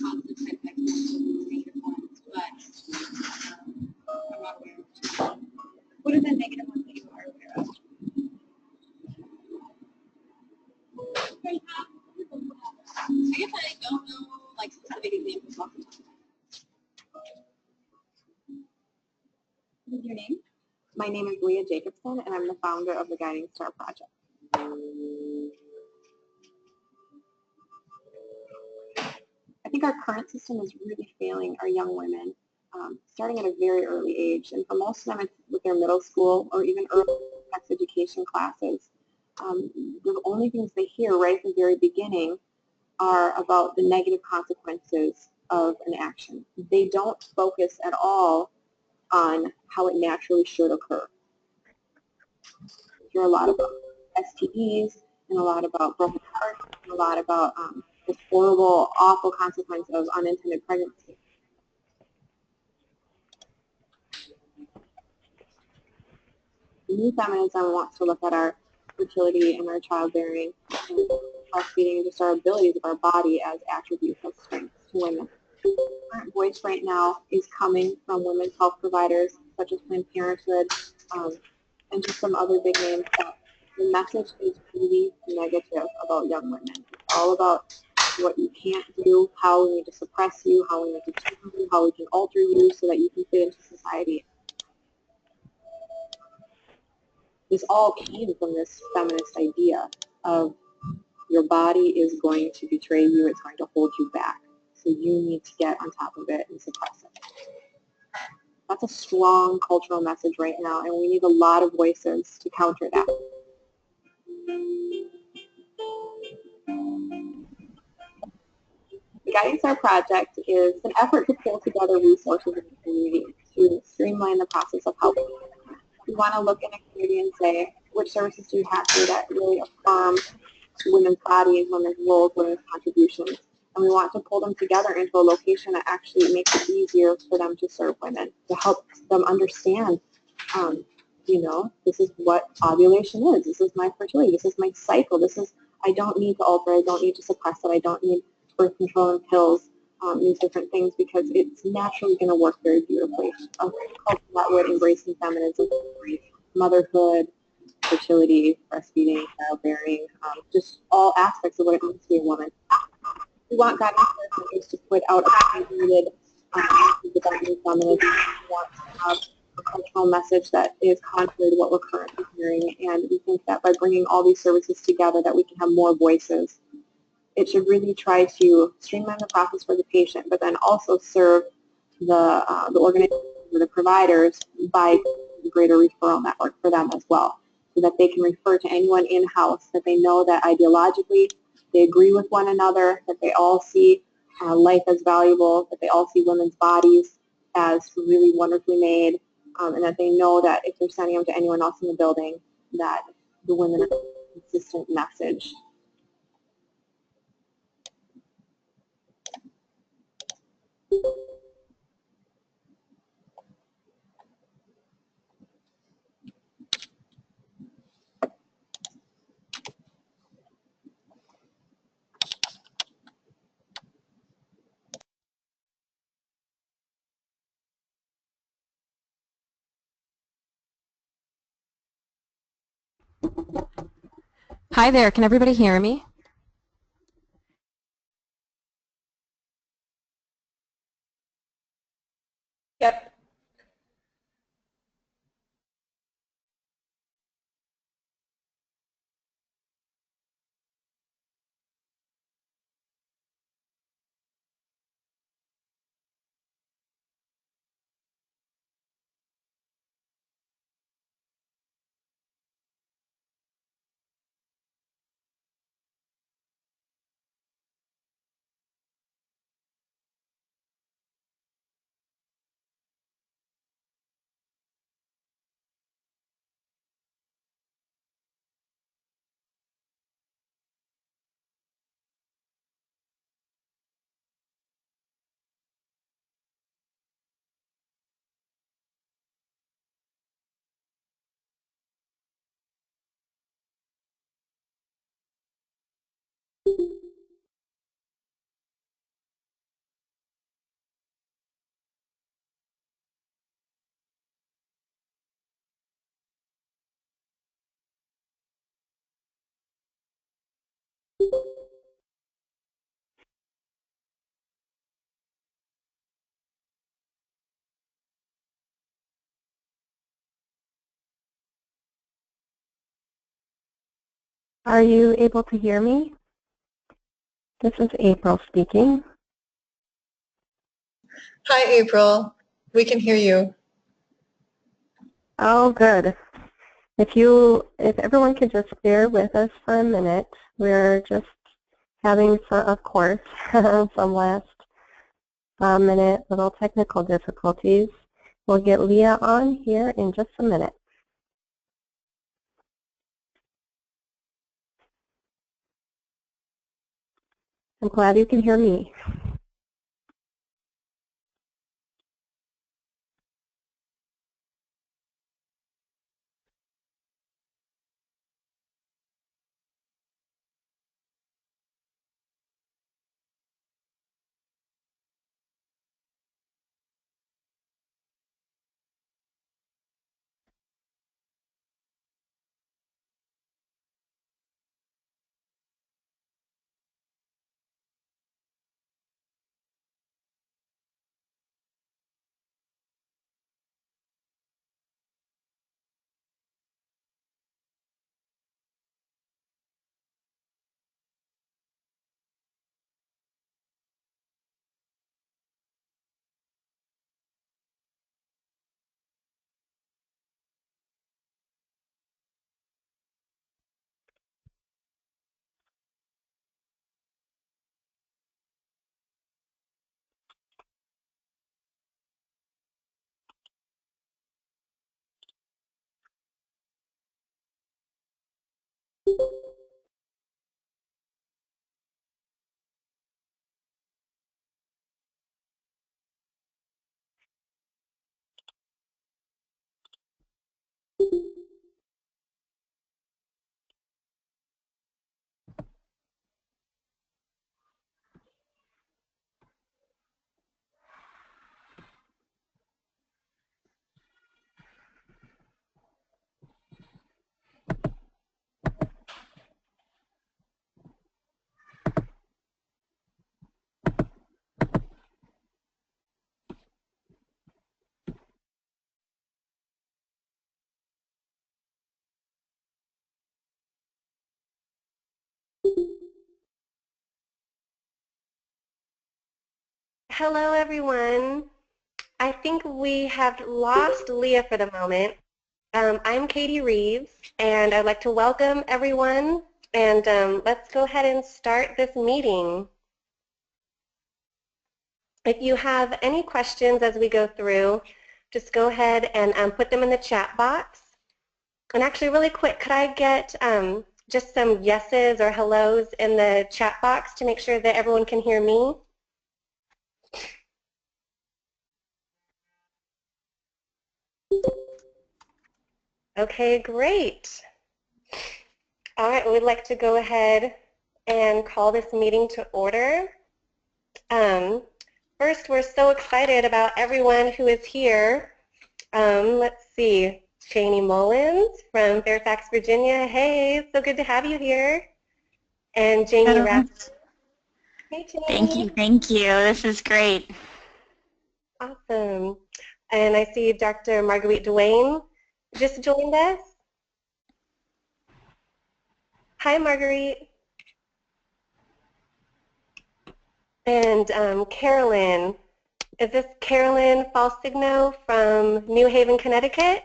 Positive side effects, negative ones, but I'm not aware of. What are the negative ones that you are aware of? I guess I don't know like specific examples off the top of my head. What is your name? My name is Leah Jacobson, and I'm the founder of the Guiding Star Project. I think our current system is really failing our young women, starting at a very early age. And for most of them, it's with their middle school or even early sex education classes. The only things they hear right at the very beginning are about the negative consequences of an action. They don't focus at all on how it naturally should occur. Hear a lot about STDs and a lot about broken hearts and a lot about this horrible, awful consequence of unintended pregnancy. New feminism wants to look at our fertility and our childbearing and breastfeeding and just our abilities of our body as attributes of strength to women. The current voice right now is coming from women's health providers such as Planned Parenthood and just some other big names. That the message is really negative about young women. It's all about what you can't do, how we need to suppress you, how we need to change you, how we can alter you so that you can fit into society. This all came from this feminist idea of your body is going to betray you, it's going to hold you back. So you need to get on top of it and suppress it. That's a strong cultural message right now, and we need a lot of voices to counter that. The Guiding Star Project is an effort to pull together resources in the community to streamline the process of helping. We want to look in a community and say, which services do you have here that really affirm women's bodies, women's roles, women's contributions? And we want to pull them together into a location that actually makes it easier for them to serve women, to help them understand, this is what ovulation is. This is my fertility. This is my cycle. I don't need to alter. I don't need to suppress it. I don't need birth control and pills, these different things, because it's naturally going to work very beautifully. A culture that would embracing feminism, motherhood, fertility, breastfeeding, childbearing, just all aspects of what it means to be a woman. We want Guiding Star to put out a needed about new feminism. We want to have a cultural message that is contrary to what we're currently hearing, and we think that by bringing all these services together that we can have more voices. It should really try to streamline the process for the patient, but then also serve the organization, the providers, by the greater referral network for them as well, so that they can refer to anyone in-house, that they know that ideologically they agree with one another, that they all see life as valuable, that they all see women's bodies as really wonderfully made, and that they know that if they're sending them to anyone else in the building, that the women are a consistent message. Hi there, can everybody hear me? Yep. Are you able to hear me? This is April speaking. Hi, April. We can hear you. Oh, good. If everyone could just bear with us for a minute, we're just having, of course, some last minute little technical difficulties. We'll get Leah on here in just a minute. I'm glad you can hear me. Hello, everyone. I think we have lost Leah for the moment. I'm Katie Reeves, and I'd like to welcome everyone, and let's go ahead and start this meeting. If you have any questions as we go through, just go ahead and put them in the chat box. And actually, really quick, could I get just some yeses or hellos in the chat box to make sure that everyone can hear me? Okay, great. All right, we'd like to go ahead and call this meeting to order. First, we're so excited about everyone who is here. Let's see. Janie Mullins from Fairfax, Virginia. Hey, so good to have you here. And Jamie Hello. Rapp. Hey, Jamie. Thank you, thank you. This is great. Awesome. And I see Dr. Marguerite Duane just joined us. Hi, Marguerite. And Carolyn. Is this Carolyn Falsigno from New Haven, Connecticut?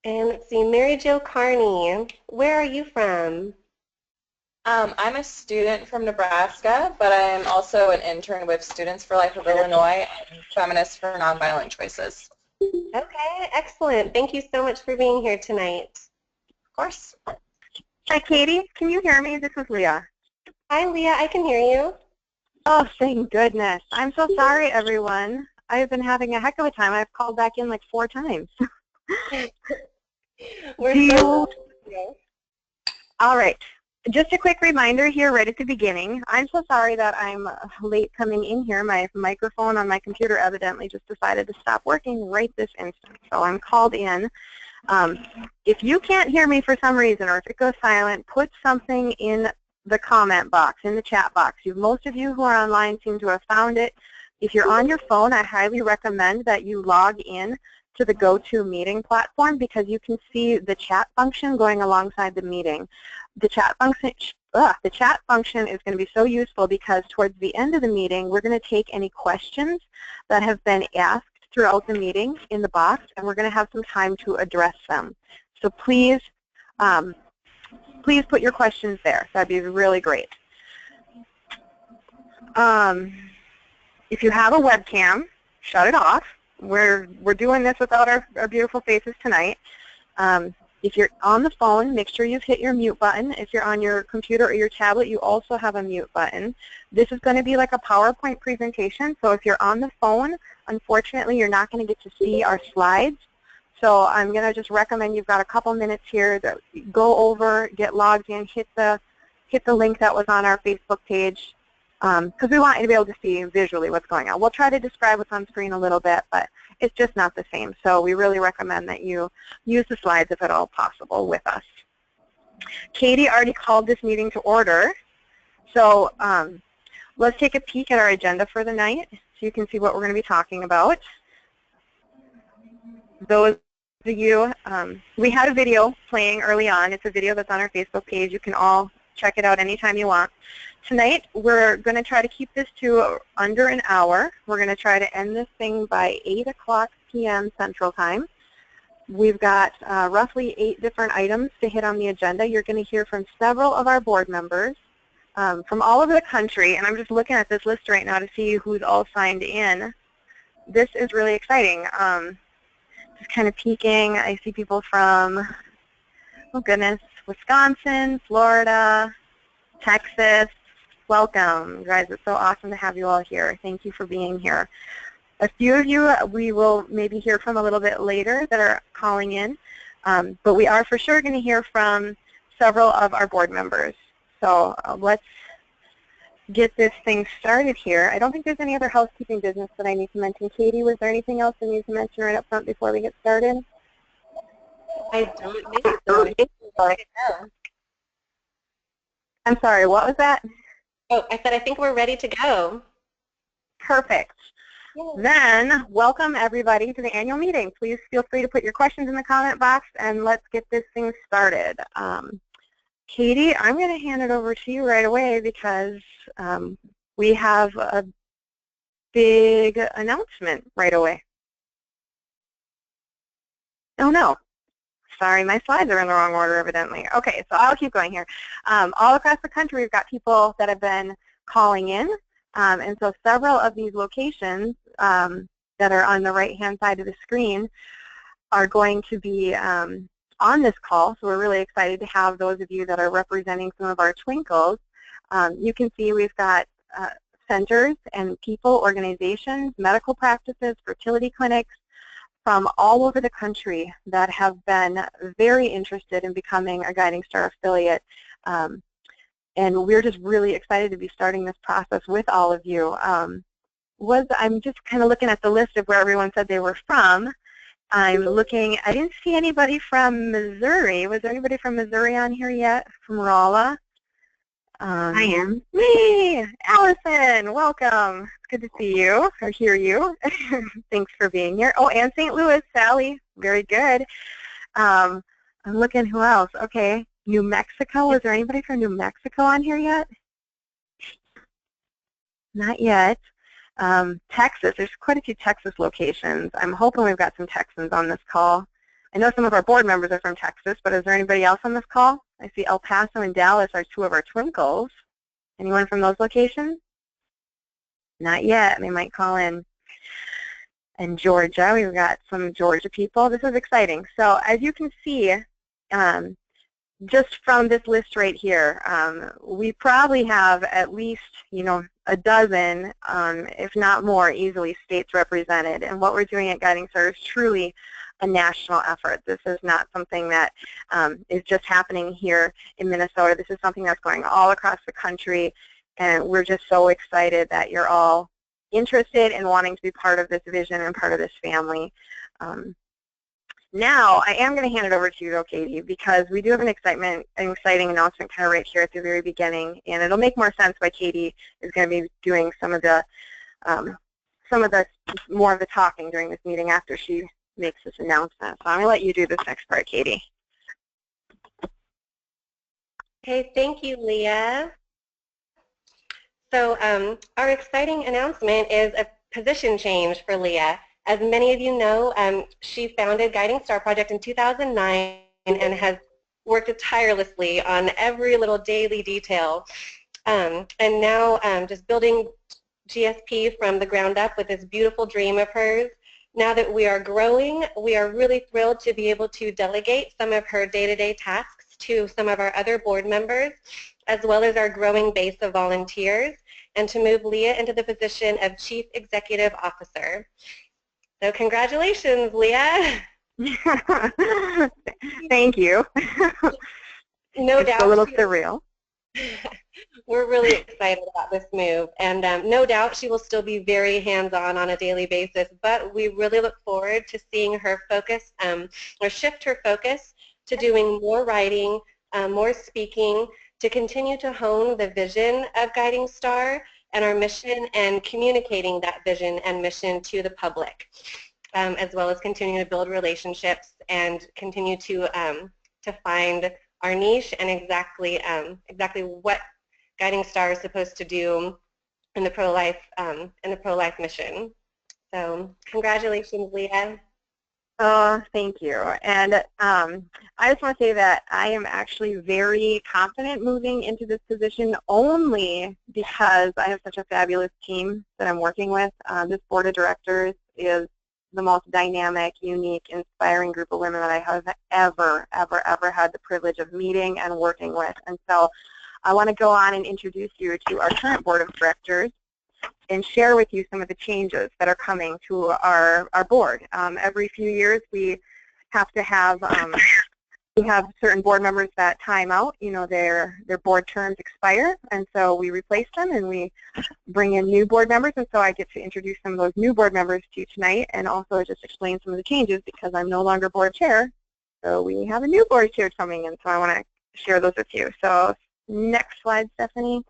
And let's see, Mary Jo Carney. Where are you from? I'm a student from Nebraska, but I'm also an intern with Students for Life of Illinois and Feminists for Nonviolent Choices. Okay, excellent. Thank you so much for being here tonight. Of course. Hi, Katie. Can you hear me? This is Leah. Hi, Leah. I can hear you. Oh, thank goodness. I'm so sorry, everyone. I've been having a heck of a time. I've called back in like 4 times. All right. Just a quick reminder here right at the beginning. I'm so sorry that I'm late coming in here. My microphone on my computer evidently just decided to stop working right this instant. So I'm called in. If you can't hear me for some reason or if it goes silent, put something in the comment box, in the chat box. Most of you who are online seem to have found it. If you're on your phone, I highly recommend that you log in to the GoToMeeting platform because you can see the chat function going alongside the meeting. The chat function is going to be so useful because towards the end of the meeting, we're going to take any questions that have been asked throughout the meeting in the box, and we're going to have some time to address them. So please, please put your questions there. That'd be really great. If you have a webcam, shut it off. We're doing this without our beautiful faces tonight. If you're on the phone, make sure you've hit your mute button. If you're on your computer or your tablet, you also have a mute button. This is going to be like a PowerPoint presentation, so if you're on the phone, unfortunately, you're not going to get to see our slides. So I'm going to just recommend you've got a couple minutes here to go over, get logged in, hit the link that was on our Facebook page, because we want you to be able to see visually what's going on. We'll try to describe what's on screen a little bit, but it's just not the same. So we really recommend that you use the slides if at all possible with us. Katie already called this meeting to order. So let's take a peek at our agenda for the night so you can see what we're going to be talking about. Those of you, we had a video playing early on. It's a video that's on our Facebook page. You can all check it out anytime you want. Tonight, we're going to try to keep this to under an hour. We're going to try to end this thing by 8 o'clock p.m. Central Time. We've got roughly 8 different items to hit on the agenda. You're going to hear from several of our board members from all over the country, and I'm just looking at this list right now to see who's all signed in. This is really exciting. Just kind of peeking. I see people from, oh goodness, Wisconsin, Florida, Texas. Welcome, guys. It's so awesome to have you all here. Thank you for being here. A few of you we will maybe hear from a little bit later that are calling in, but we are for sure going to hear from several of our board members. So let's get this thing started here. I don't think there's any other housekeeping business that I need to mention. Katie, was there anything else I need to mention right up front before we get started? I don't think so. I'm sorry, what was that? Oh, I said I think we're ready to go. Perfect. Yay. Then, welcome everybody to the annual meeting. Please feel free to put your questions in the comment box and let's get this thing started. Katie, I'm going to hand it over to you right away because we have a big announcement right away. Oh no. Sorry, my slides are in the wrong order, evidently. Okay, so I'll keep going here. All across the country, we've got people that have been calling in, and so several of these locations that are on the right-hand side of the screen are going to be on this call, so we're really excited to have those of you that are representing some of our Twinkles. You can see we've got centers and people, organizations, medical practices, fertility clinics, from all over the country that have been very interested in becoming a Guiding Star affiliate. and we're just really excited to be starting this process with all of you. I'm just kind of looking at the list of where everyone said they were from. I'm looking, I didn't see anybody from Missouri. Was there anybody from Missouri on here yet? From Rolla? I am. Me, Allison, welcome. It's good to see you or hear you. Thanks for being here. Oh, and St. Louis, Sally, very good. I'm looking, who else? Okay, New Mexico. Was there anybody from New Mexico on here yet? Not yet. Texas, there's quite a few Texas locations. I'm hoping we've got some Texans on this call. I know some of our board members are from Texas, but is there anybody else on this call? I see El Paso and Dallas are two of our Twinkles. Anyone from those locations? Not yet. They might call in. And Georgia, we've got some Georgia people. This is exciting. So as you can see, just from this list right here, we probably have at least, a dozen, if not more, easily states represented. And what we're doing at Guiding Stars is truly a national effort. This is not something that is just happening here in Minnesota. This is something that's going all across the country, and we're just so excited that you're all interested in wanting to be part of this vision and part of this family. Now, I am going to hand it over to you, though, Katie, because we do have an exciting announcement kind of right here at the very beginning, and it'll make more sense why Katie is going to be doing some of the more of the talking during this meeting after she makes this announcement. So I'm going to let you do this next part, Katie. Okay, thank you, Leah. So our exciting announcement is a position change for Leah. As many of you know, she founded Guiding Star Project in 2009 and has worked tirelessly on every little daily detail. And now just building GSP from the ground up with this beautiful dream of hers. Now that we are growing, we are really thrilled to be able to delegate some of her day-to-day tasks to some of our other board members, as well as our growing base of volunteers, and to move Leah into the position of Chief Executive Officer. So congratulations, Leah. Thank you. No doubt. It's a little surreal. We're really excited about this move, and no doubt she will still be very hands-on on a daily basis, but we really look forward to seeing her focus or shift her focus to doing more writing, more speaking, to continue to hone the vision of Guiding Star and our mission and communicating that vision and mission to the public, as well as continuing to build relationships and continue to find our niche and exactly what Guiding Star is supposed to do in the pro-life mission. So congratulations, Leah. Oh, thank you. And I just want to say that I am actually very confident moving into this position only because I have such a fabulous team that I'm working with. This board of directors is the most dynamic, unique, inspiring group of women that I have ever had the privilege of meeting and working with. And so I want to go on and introduce you to our current board of directors and share with you some of the changes that are coming to our board. Every few years we have to have certain board members that time out, their board terms expire, and so we replace them and we bring in new board members, and so I get to introduce some of those new board members to you tonight and also just explain some of the changes because I'm no longer board chair, so we have a new board chair coming in, so I want to share those with you. So next slide, Stephanie.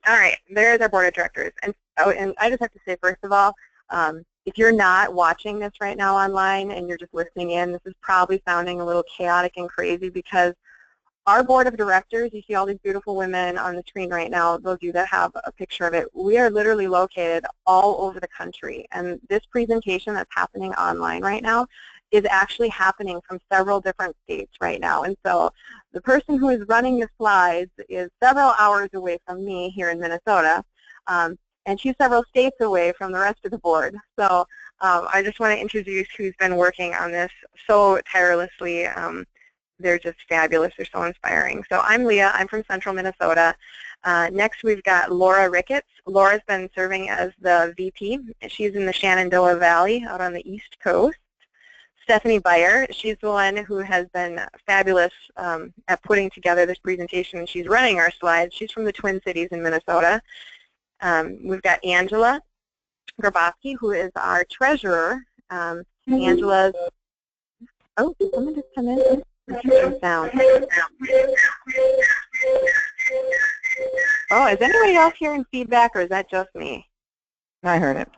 All right, there's our board of directors. And I just have to say, first of all, if you're not watching this right now online and you're just listening in, this is probably sounding a little chaotic and crazy because our board of directors, you see all these beautiful women on the screen right now, those of you that have a picture of it, we are literally located all over the country. And this presentation that's happening online right now is actually happening from several different states right now. And so the person who is running the slides is several hours away from me here in Minnesota, and she's several states away from the rest of the board. So I just want to introduce who's been working on this so tirelessly. They're just fabulous. They're so inspiring. So I'm Leah. I'm from Central Minnesota. Next, we've got Laura Ricketts. Laura's been serving as the VP. She's in the Shenandoah Valley out on the East Coast. Stephanie Beyer. She's the one who has been fabulous at putting together this presentation. She's running our slides. She's from the Twin Cities in Minnesota. We've got Angela Grabowski, who is our treasurer. Angela's, oh, did someone just come in? Sound. Oh, is anybody else hearing feedback, or is that just me? I heard it.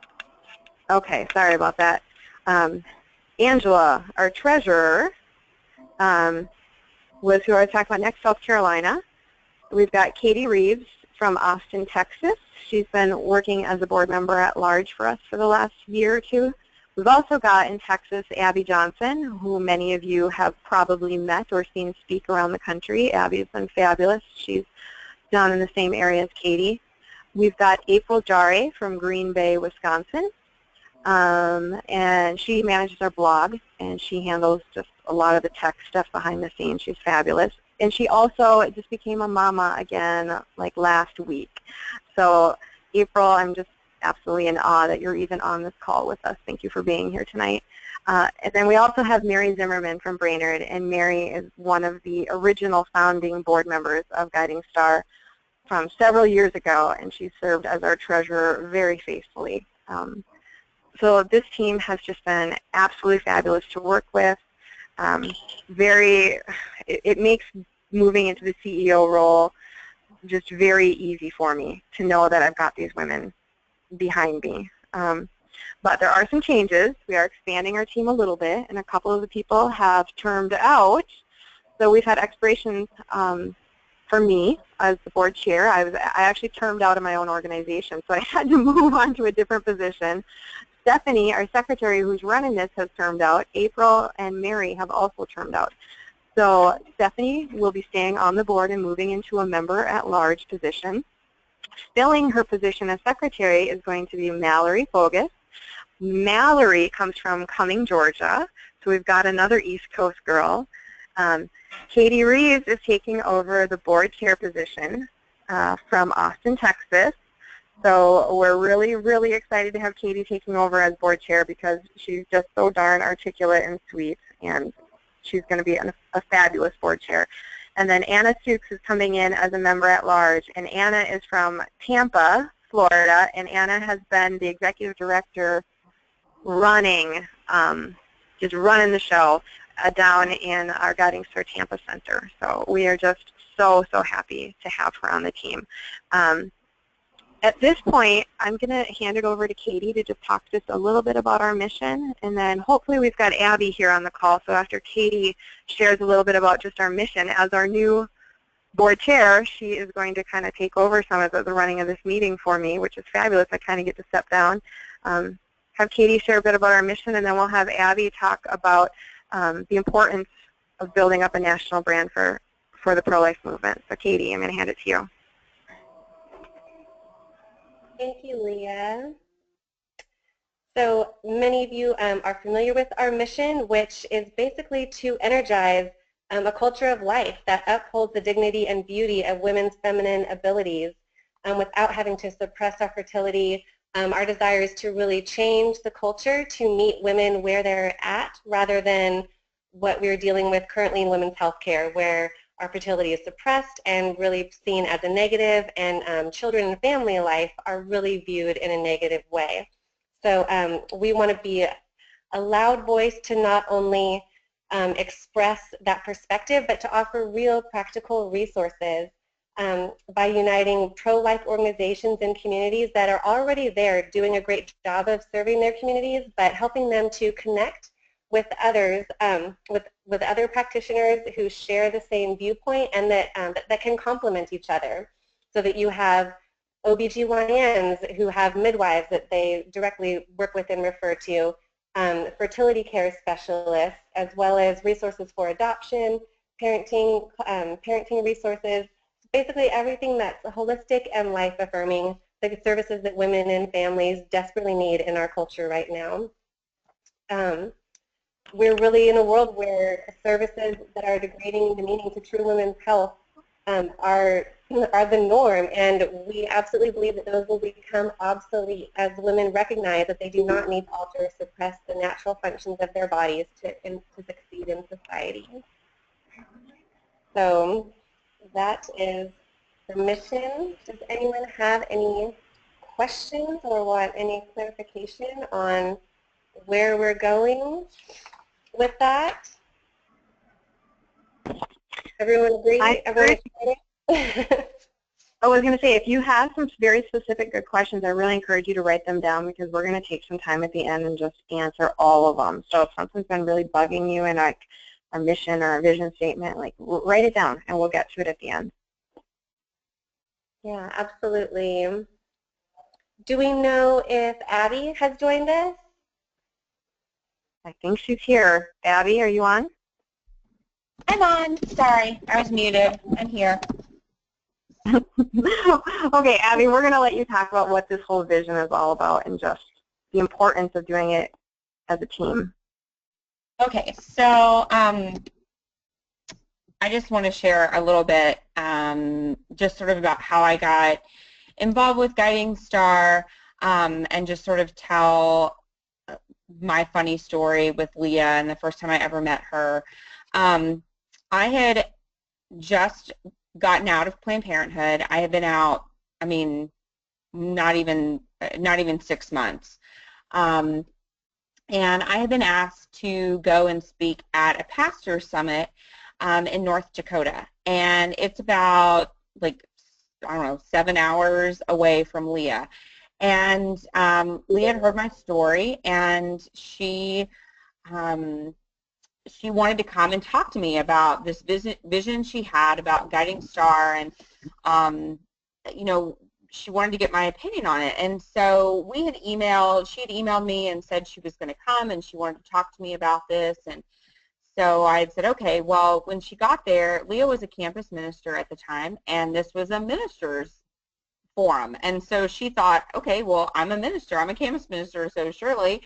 Okay, sorry about that. Angela, our treasurer, was who I talked about next, South Carolina. We've got Katie Reeves from Austin, Texas. She's been working as a board member at large for us for the last year or two. We've also got in Texas Abby Johnson, who many of you have probably met or seen speak around the country. Abby's been fabulous. She's down in the same area as Katie. We've got April Jare from Green Bay, Wisconsin. And she manages our blog, and she handles just a lot of the tech stuff behind the scenes. She's fabulous. And she also just became a mama again, like last week. So April, I'm just absolutely in awe that you're even on this call with us. Thank you for being here tonight. And then we also have Mary Zimmerman from Brainerd, and Mary is one of the original founding board members of Guiding Star from several years ago, and she served as our treasurer very faithfully. So this team has just been absolutely fabulous to work with. It makes moving into the CEO role just very easy for me to know that I've got these women behind me. But there are some changes. We are expanding our team a little bit, and a couple of the people have termed out. So we've had expirations for me as the board chair. I actually termed out of my own organization, so I had to move on to a different position. Stephanie, our secretary who's running this, has termed out. April and Mary have also termed out. So Stephanie will be staying on the board and moving into a member-at-large position. Filling her position as secretary is going to be Mallory Fogus. Mallory comes from Cumming, Georgia, so we've got another East Coast girl. Katie Reeves is taking over the board chair position from Austin, Texas. So we're really, really excited to have Katie taking over as board chair because she's just so darn articulate and sweet, and she's going to be a fabulous board chair. And then Anna Stukes is coming in as a member at large, and Anna is from Tampa, Florida, and Anna has been the executive director running, just running the show down in our Guiding Star Tampa Center. So we are just so, so happy to have her on the team. At this point, I'm going to hand it over to Katie to just talk just a little bit about our mission, and then hopefully we've got Abby here on the call, so after Katie shares a little bit about just our mission, as our new board chair, she is going to kind of take over some of the running of this meeting for me, which is fabulous. I kind of get to step down. Have Katie share a bit about our mission, and then we'll have Abby talk about the importance of building up a national brand for the pro-life movement. So Katie, I'm going to hand it to you. Thank you, Leah. So many of you are familiar with our mission, which is basically to energize a culture of life that upholds the dignity and beauty of women's feminine abilities without having to suppress our fertility. Our desire is to really change the culture to meet women where they're at rather than what we're dealing with currently in women's healthcare, where our fertility is suppressed and really seen as a negative, and children and family life are really viewed in a negative way. So we want to be a loud voice to not only express that perspective, but to offer real practical resources by uniting pro-life organizations and communities that are already there doing a great job of serving their communities, but helping them to connect with others, with other practitioners who share the same viewpoint and that can complement each other, so that you have OBGYNs who have midwives that they directly work with and refer to, fertility care specialists, as well as resources for adoption, parenting resources, basically everything that's holistic and life-affirming, the services that women and families desperately need in our culture right now. We're really in a world where services that are degrading the meaning to true women's health are are the norm, and we absolutely believe that those will become obsolete as women recognize that they do not need to alter or suppress the natural functions of their bodies to succeed in society. So that is the mission. Does anyone have any questions or want any clarification on where we're going with that? Everyone agree? Everyone excited? I was going to say, if you have some very specific good questions, I really encourage you to write them down because we're going to take some time at the end and just answer all of them. So if something's been really bugging you in like our mission or our vision statement, like write it down and we'll get to it at the end. Yeah, absolutely. Do we know if Abby has joined us? I think she's here. Abby, are you on? I'm on. Sorry, I was muted. I'm here. Okay, Abby, we're going to let you talk about what this whole vision is all about and just the importance of doing it as a team. Okay, so I just want to share a little bit just sort of about how I got involved with Guiding Star and just sort of tell my funny story with Leah and the first time I ever met her. I had just gotten out of Planned Parenthood. I had been out, I mean, not even 6 months. And I had been asked to go and speak at a pastor summit in North Dakota. And it's about, like, I don't know, 7 hours away from Leah. And Leah had heard my story, and she wanted to come and talk to me about this vision she had about Guiding Star, and you know, she wanted to get my opinion on it. And so she had emailed me and said she was going to come and she wanted to talk to me about this. And so I had said, okay. Well, when she got there, Leah was a campus minister at the time, and this was a minister's forum. And so she thought, okay, well, I'm a minister, I'm a campus minister, so surely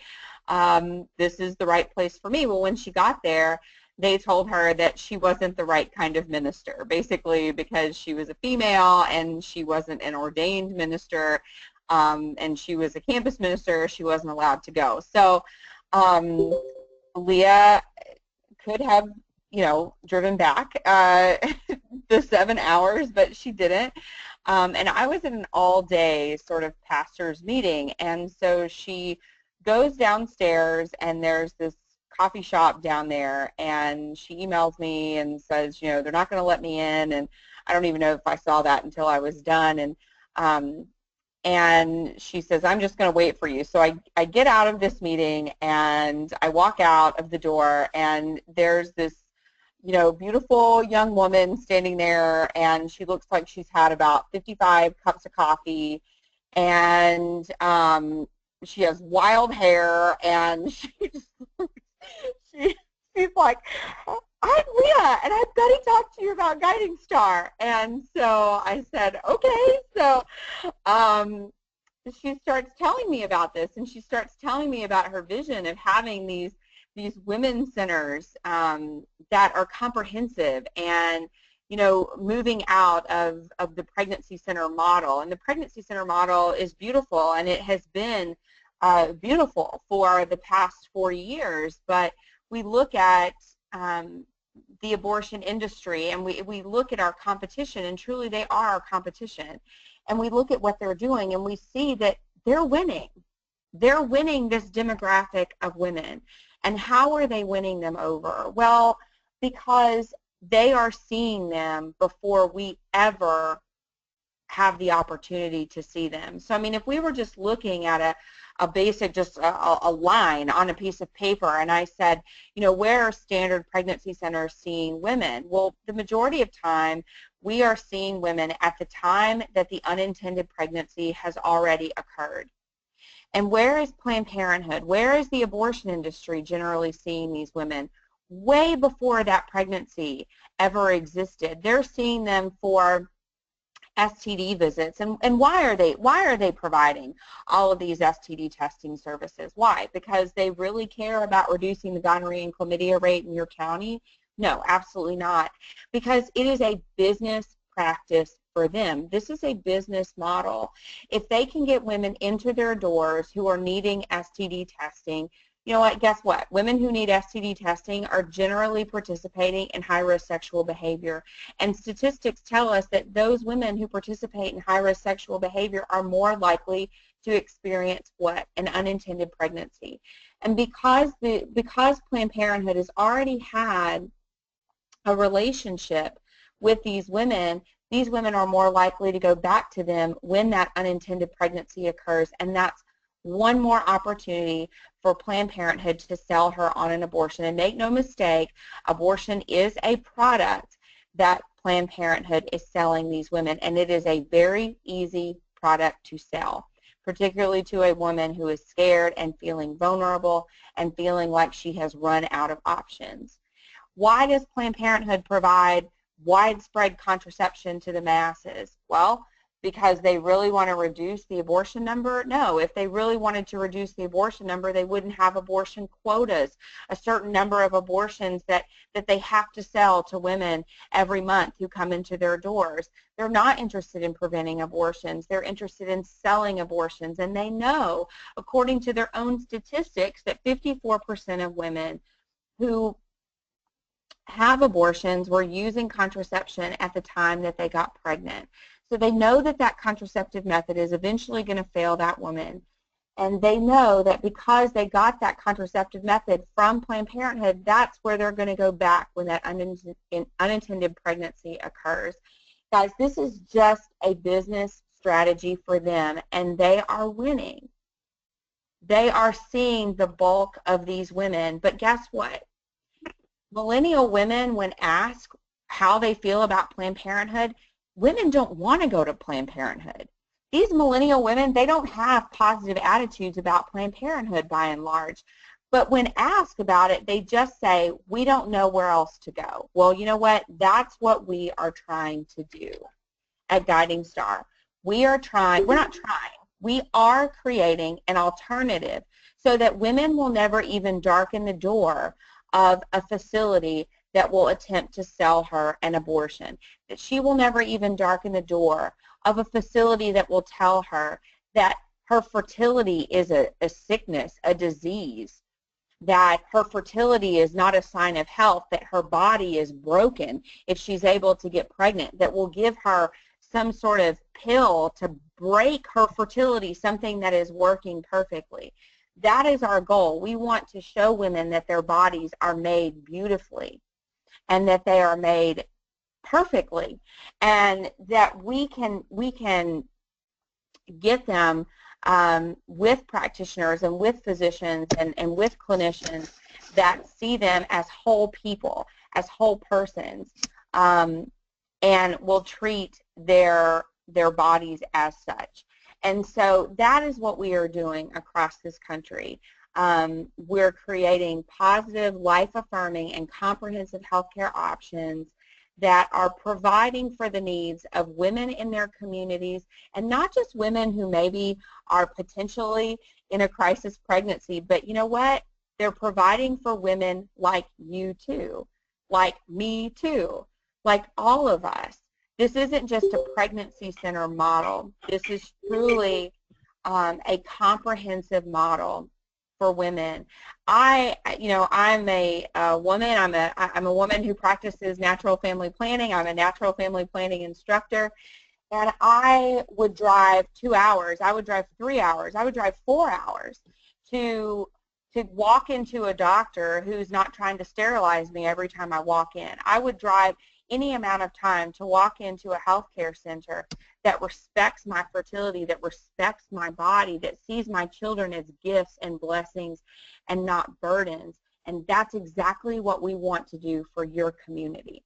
this is the right place for me. Well, when she got there, they told her that she wasn't the right kind of minister, basically because she was a female and she wasn't an ordained minister, and she was a campus minister, she wasn't allowed to go. So Leah could have, you know, driven back the 7 hours, but she didn't. And I was in an all-day sort of pastor's meeting, and so she goes downstairs, and there's this coffee shop down there, and she emails me and says, you know, they're not going to let me in, and I don't even know if I saw that until I was done, and she says, I'm just going to wait for you. So I get out of this meeting, and I walk out of the door, and there's this, you know, beautiful young woman standing there, and she looks like she's had about 55 cups of coffee, and she has wild hair, and she's like, I'm Leah, and I've got to talk to you about Guiding Star. And so I said, okay. So she starts telling me about this, and she starts telling me about her vision of having these women's centers that are comprehensive and, you know, moving out of the pregnancy center model. And the pregnancy center model is beautiful, and it has been beautiful for the past 40 years. But we look at the abortion industry, and we look at our competition, and truly they are our competition. And we look at what they're doing, and we see that they're winning. They're winning this demographic of women. And how are they winning them over? Well, because they are seeing them before we ever have the opportunity to see them. So, I mean, if we were just looking at a basic, just a line on a piece of paper, and I said, you know, where are standard pregnancy centers seeing women? Well, the majority of time, we are seeing women at the time that the unintended pregnancy has already occurred. And where is Planned Parenthood? Where is the abortion industry generally seeing these women? Way before that pregnancy ever existed. They're seeing them for STD visits. And why are they providing all of these STD testing services? Why? Because they really care about reducing the gonorrhea and chlamydia rate in your county? No, absolutely not. Because it is a business practice for them. This is a business model. If they can get women into their doors who are needing STD testing, you know what, guess what? Women who need STD testing are generally participating in high-risk sexual behavior. And statistics tell us that those women who participate in high-risk sexual behavior are more likely to experience what? An unintended pregnancy. And because Planned Parenthood has already had a relationship with these women are more likely to go back to them when that unintended pregnancy occurs, and that's one more opportunity for Planned Parenthood to sell her on an abortion. And make no mistake, abortion is a product that Planned Parenthood is selling these women, and it is a very easy product to sell, particularly to a woman who is scared and feeling vulnerable and feeling like she has run out of options. Why does Planned Parenthood provide widespread contraception to the masses? Well, because they really want to reduce the abortion number? No, if they really wanted to reduce the abortion number, they wouldn't have abortion quotas, a certain number of abortions that they have to sell to women every month who come into their doors. They're not interested in preventing abortions. They're interested in selling abortions, and they know, according to their own statistics, that 54% of women who have abortions were using contraception at the time that they got pregnant. So they know that that contraceptive method is eventually going to fail that woman. And they know that because they got that contraceptive method from Planned Parenthood, that's where they're going to go back when that unintended pregnancy occurs. Guys, this is just a business strategy for them, and they are winning. They are seeing the bulk of these women, but guess what? Millennial women, when asked how they feel about Planned Parenthood, women don't want to go to Planned Parenthood. These millennial women, they don't have positive attitudes about Planned Parenthood by and large. But when asked about it, they just say, we don't know where else to go. Well, you know what? That's what we are trying to do at Guiding Star. We're not trying. We are creating an alternative so that women will never even darken the door of a facility that will attempt to sell her an abortion, that she will never even darken the door of a facility that will tell her that her fertility is a sickness, a disease, that her fertility is not a sign of health, that her body is broken if she's able to get pregnant, that will give her some sort of pill to break her fertility, something that is working perfectly. That is our goal. We want to show women that their bodies are made beautifully and that they are made perfectly, and that we can get them with practitioners and with physicians and with clinicians that see them as whole people, as whole persons, and will treat their bodies as such. And so that is what we are doing across this country. We're creating positive, life-affirming, and comprehensive healthcare options that are providing for the needs of women in their communities, and not just women who maybe are potentially in a crisis pregnancy, but you know what? They're providing for women like you too, like me too, like all of us. This isn't just a pregnancy center model. This is truly a comprehensive model for women. I'm a woman. I'm a woman who practices natural family planning. I'm a natural family planning instructor, and I would drive 2 hours. I would drive 3 hours. I would drive 4 hours to walk into a doctor who's not trying to sterilize me every time I walk in. I would drive any amount of time to walk into a healthcare center that respects my fertility, that respects my body, that sees my children as gifts and blessings and not burdens. And that's exactly what we want to do for your community.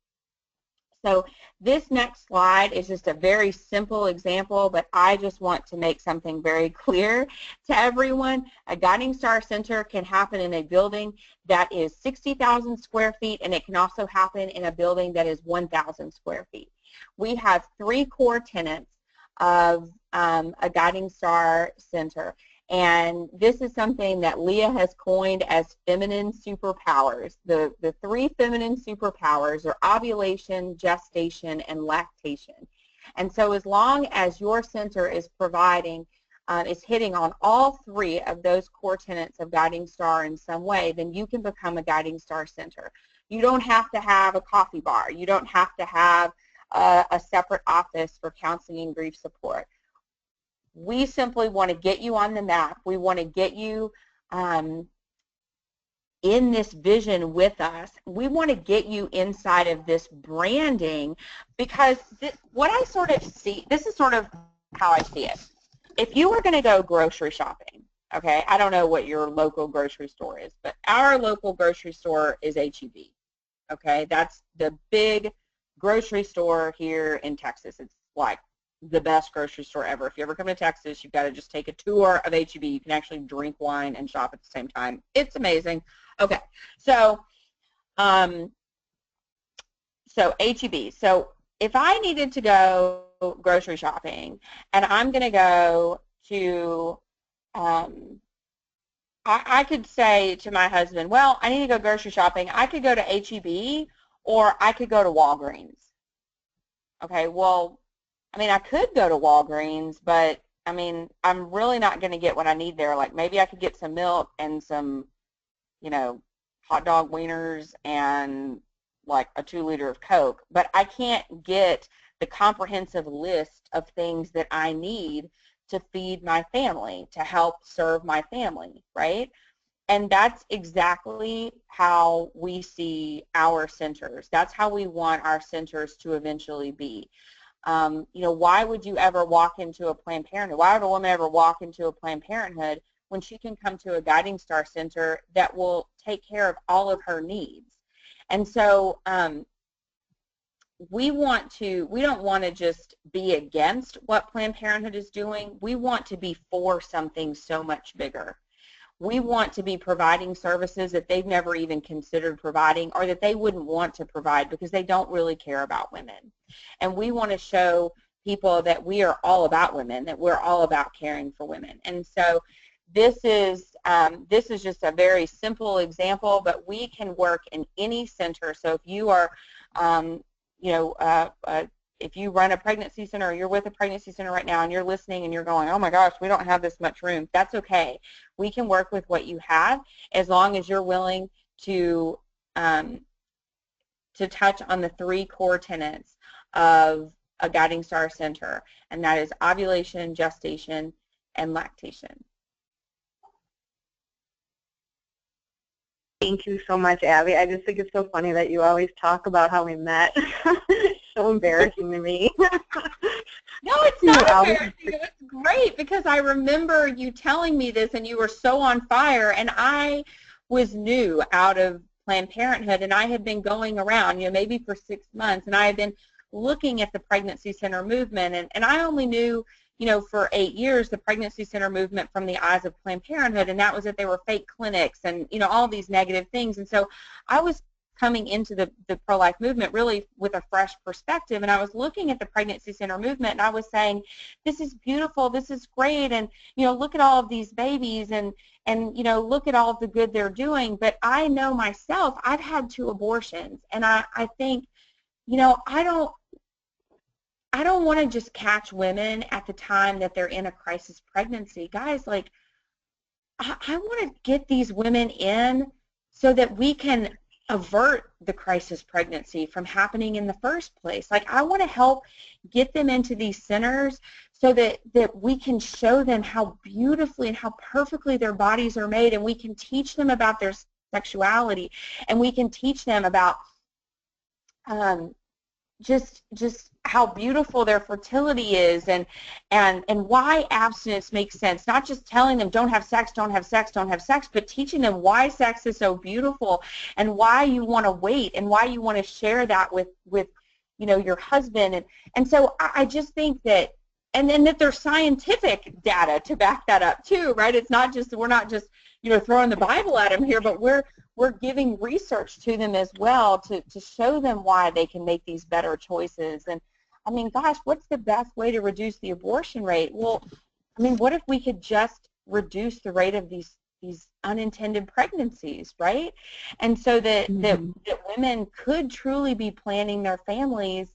So this next slide is just a very simple example, but I just want to make something very clear to everyone. A Guiding Star Center can happen in a building that is 60,000 square feet, and it can also happen in a building that is 1,000 square feet. We have 3 core tenets of a Guiding Star Center. And this is something that Leah has coined as feminine superpowers. The 3 feminine superpowers are ovulation, gestation, and lactation. And so as long as your center is providing, is hitting on all 3 of those core tenets of Guiding Star in some way, then you can become a Guiding Star center. You don't have to have a coffee bar. You don't have to have a separate office for counseling and grief support. We simply want to get you on the map. We want to get you in this vision with us. We want to get you inside of this branding, because what I sort of see, this is sort of how I see it. If you were going to go grocery shopping, okay, I don't know what your local grocery store is, but our local grocery store is H-E-B, okay? That's the big grocery store here in Texas. It's like the best grocery store ever. If you ever come to Texas, you've got to just take a tour of H-E-B. You can actually drink wine and shop at the same time. It's amazing. Okay, so H-E-B. So if I needed to go grocery shopping and I'm going to go to, I could say to my husband, well, I need to go grocery shopping. I could go to H-E-B or I could go to Walgreens. Okay, well, I mean, I could go to Walgreens, but, I mean, I'm really not going to get what I need there. Like, maybe I could get some milk and some, you know, hot dog wieners and, like, a 2-liter of Coke. But I can't get the comprehensive list of things that I need to feed my family, to help serve my family, right? And that's exactly how we see our centers. That's how we want our centers to eventually be. You know, why would you ever walk into a Planned Parenthood? Why would a woman ever walk into a Planned Parenthood when she can come to a Guiding Star center that will take care of all of her needs? And so we don't want to just be against what Planned Parenthood is doing. We want to be for something so much bigger. We want to be providing services that they've never even considered providing, or that they wouldn't want to provide because they don't really care about women. And we want to show people that we are all about women, that we're all about caring for women. And so this is just a very simple example, but we can work in any center. So if you are, if you run a pregnancy center, or you're with a pregnancy center right now and you're listening and you're going, oh my gosh, we don't have this much room, that's okay. We can work with what you have, as long as you're willing to touch on the 3 core tenets of a Guiding Star center, and that is ovulation, gestation, and lactation. Thank you so much, Abby. I just think it's so funny that you always talk about how we met. So embarrassing to me. No, it's not embarrassing. It's great, because I remember you telling me this and you were so on fire, and I was new out of Planned Parenthood, and I had been going around, you know, maybe for 6 months, and I had been looking at the pregnancy center movement, and I only knew, you know, for 8 years the pregnancy center movement from the eyes of Planned Parenthood, and that was that they were fake clinics and, you know, all these negative things. And so I was coming into the pro-life movement really with a fresh perspective, and I was looking at the pregnancy center movement, and I was saying, this is beautiful, this is great, and, you know, look at all of these babies, and you know, look at all of the good they're doing. But I know myself, I've had 2 abortions, and I think, you know, I don't want to just catch women at the time that they're in a crisis pregnancy. Guys, like, I want to get these women in so that we can avert the crisis pregnancy from happening in the first place. Like, I want to help get them into these centers so that we can show them how beautifully and how perfectly their bodies are made, and we can teach them about their sexuality, and we can teach them about just how beautiful their fertility is, and why abstinence makes sense. Not just telling them don't have sex, don't have sex, don't have sex, but teaching them why sex is so beautiful, and why you want to wait, and why you want to share that with you know, your husband. And so I just think that, and then that there's scientific data to back that up too, right? It's not just, we're not just, you know, throwing the Bible at them here, but we're giving research to them as well to show them why they can make these better choices. And I mean, gosh, what's the best way to reduce the abortion rate? Well, I mean, what if we could just reduce the rate of these unintended pregnancies, right? And so that women could truly be planning their families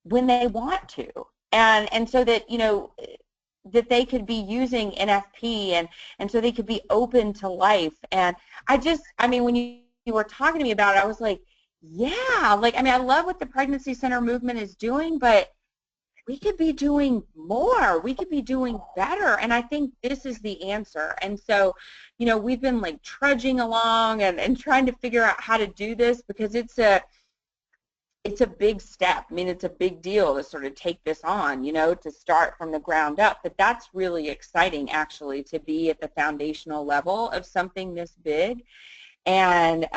when they want to, and so that, you know, that they could be using NFP, and so they could be open to life. And I mean, when you were talking to me about it, I was like, yeah, like, I mean, I love what the pregnancy center movement is doing, but we could be doing more. We could be doing better. And I think this is the answer. And so, you know, we've been like trudging along and trying to figure out how to do this, because it's a big step. I mean, it's a big deal to sort of take this on, you know, to start from the ground up. But that's really exciting, actually, to be at the foundational level of something this big. And,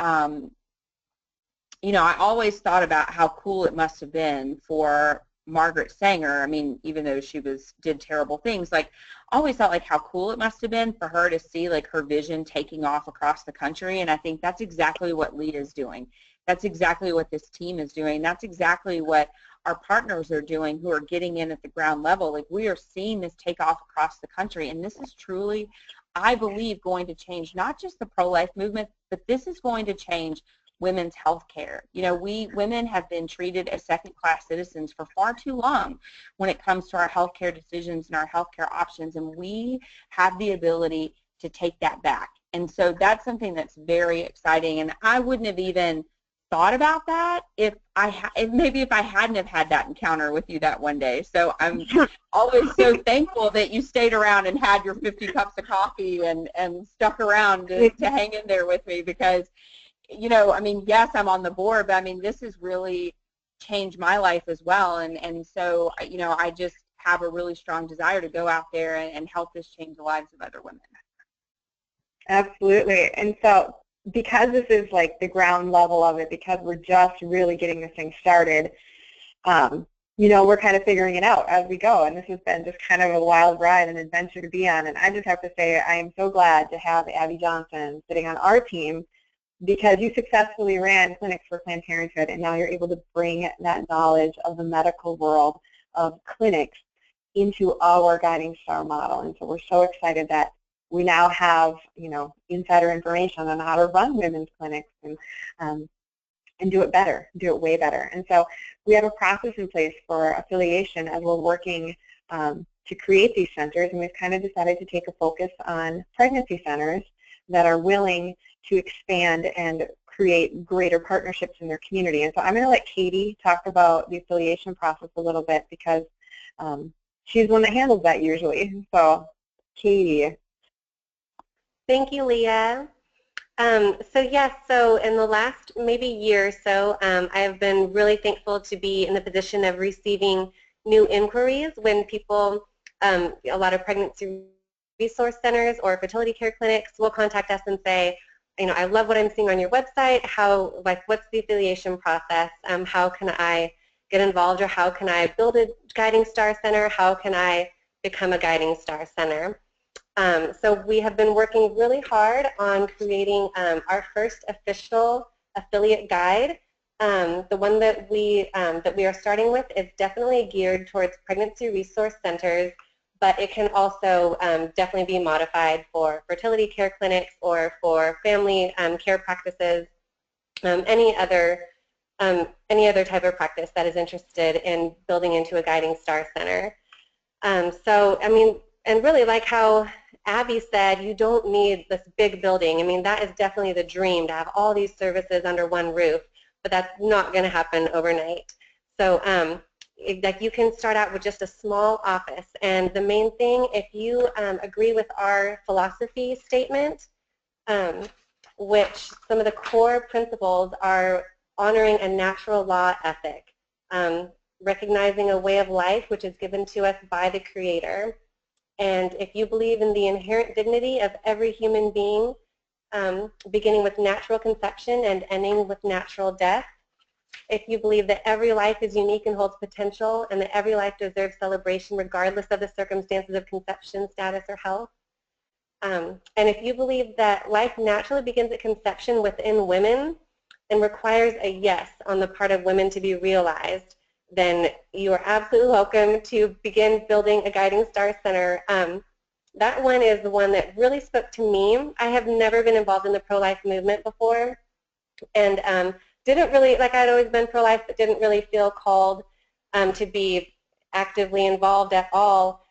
you know, I always thought about how cool it must have been for Margaret Sanger. I mean, even though she did terrible things, like, I always thought like how cool it must have been for her to see like her vision taking off across the country. And I think that's exactly what Leah is doing. That's exactly what this team is doing. That's exactly what our partners are doing who are getting in at the ground level. Like, we are seeing this take off across the country, and this is truly, I believe, going to change not just the pro-life movement, but this is going to change women's health care. You know, we women have been treated as second-class citizens for far too long when it comes to our health care decisions and our health care options, and we have the ability to take that back. And so that's something that's very exciting, and I wouldn't have even thought about that if maybe if I hadn't have had that encounter with you that one day. So I'm always so thankful that you stayed around and had your 50 cups of coffee and stuck around to hang in there with me, because, you know, I mean, yes, I'm on the board, but I mean, this has really changed my life as well. And so, you know, I just have a really strong desire to go out there and help this change the lives of other women. Absolutely. And so, because this is like the ground level of it, because we're just really getting this thing started, you know, we're kind of figuring it out as we go. And this has been just kind of a wild ride, an adventure to be on. And I just have to say, I am so glad to have Abby Johnson sitting on our team, because you successfully ran clinics for Planned Parenthood, and now you're able to bring that knowledge of the medical world of clinics into our Guiding Star model. And so we're so excited that we now have, you know, insider information on how to run women's clinics and do it better, do it way better. And so we have a process in place for affiliation as we're working to create these centers, and we've kind of decided to take a focus on pregnancy centers that are willing to expand and create greater partnerships in their community. And so I'm going to let Katie talk about the affiliation process a little bit, because she's the one that handles that usually. So, Katie. Thank you, Leah. So yes, so in the last maybe year or so, I have been really thankful to be in the position of receiving new inquiries when people, a lot of pregnancy resource centers or fertility care clinics will contact us and say, you know, I love what I'm seeing on your website. How, like, what's the affiliation process? How can I get involved, or how can I build a Guiding Star Center? How can I become a Guiding Star Center? So we have been working really hard on creating our first official affiliate guide. The one that we are starting with is definitely geared towards pregnancy resource centers, but it can also definitely be modified for fertility care clinics or for family care practices, any other type of practice that is interested in building into a Guiding Star Center. So, I mean, and really, like how Abby said, you don't need this big building. I mean, that is definitely the dream, to have all these services under one roof, but that's not going to happen overnight. So like, you can start out with just a small office, and the main thing, if you agree with our philosophy statement, which some of the core principles are honoring a natural law ethic, recognizing a way of life which is given to us by the Creator, and if you believe in the inherent dignity of every human being, beginning with natural conception and ending with natural death, if you believe that every life is unique and holds potential, and that every life deserves celebration regardless of the circumstances of conception, status, or health, and if you believe that life naturally begins at conception within women and requires a yes on the part of women to be realized, then you are absolutely welcome to begin building a Guiding Star Center. That one is the one that really spoke to me. I have never been involved in the pro-life movement before, and didn't really, like, I'd always been pro-life, but didn't really feel called to be actively involved at all.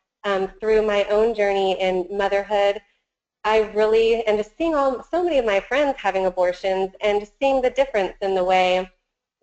Through my own journey in motherhood, I really, and just seeing so many of my friends having abortions and just seeing the difference in the way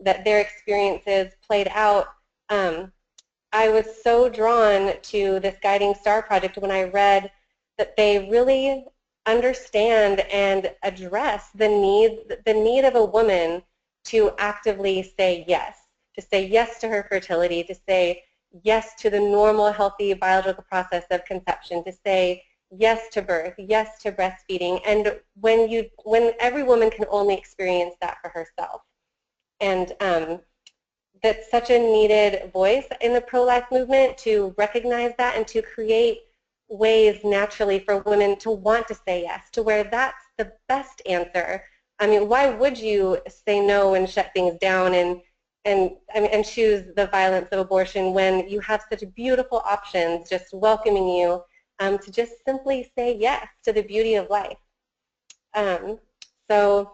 that their experiences played out, I was so drawn to this Guiding Star Project when I read that they really understand and address the need of a woman to actively say yes to her fertility, to say yes to the normal, healthy biological process of conception, to say yes to birth, yes to breastfeeding, and when every woman can only experience that for herself. And that's such a needed voice in the pro-life movement, to recognize that and to create ways naturally for women to want to say yes, to where that's the best answer. I mean, why would you say no and shut things down and choose the violence of abortion when you have such beautiful options just welcoming you to just simply say yes to the beauty of life? So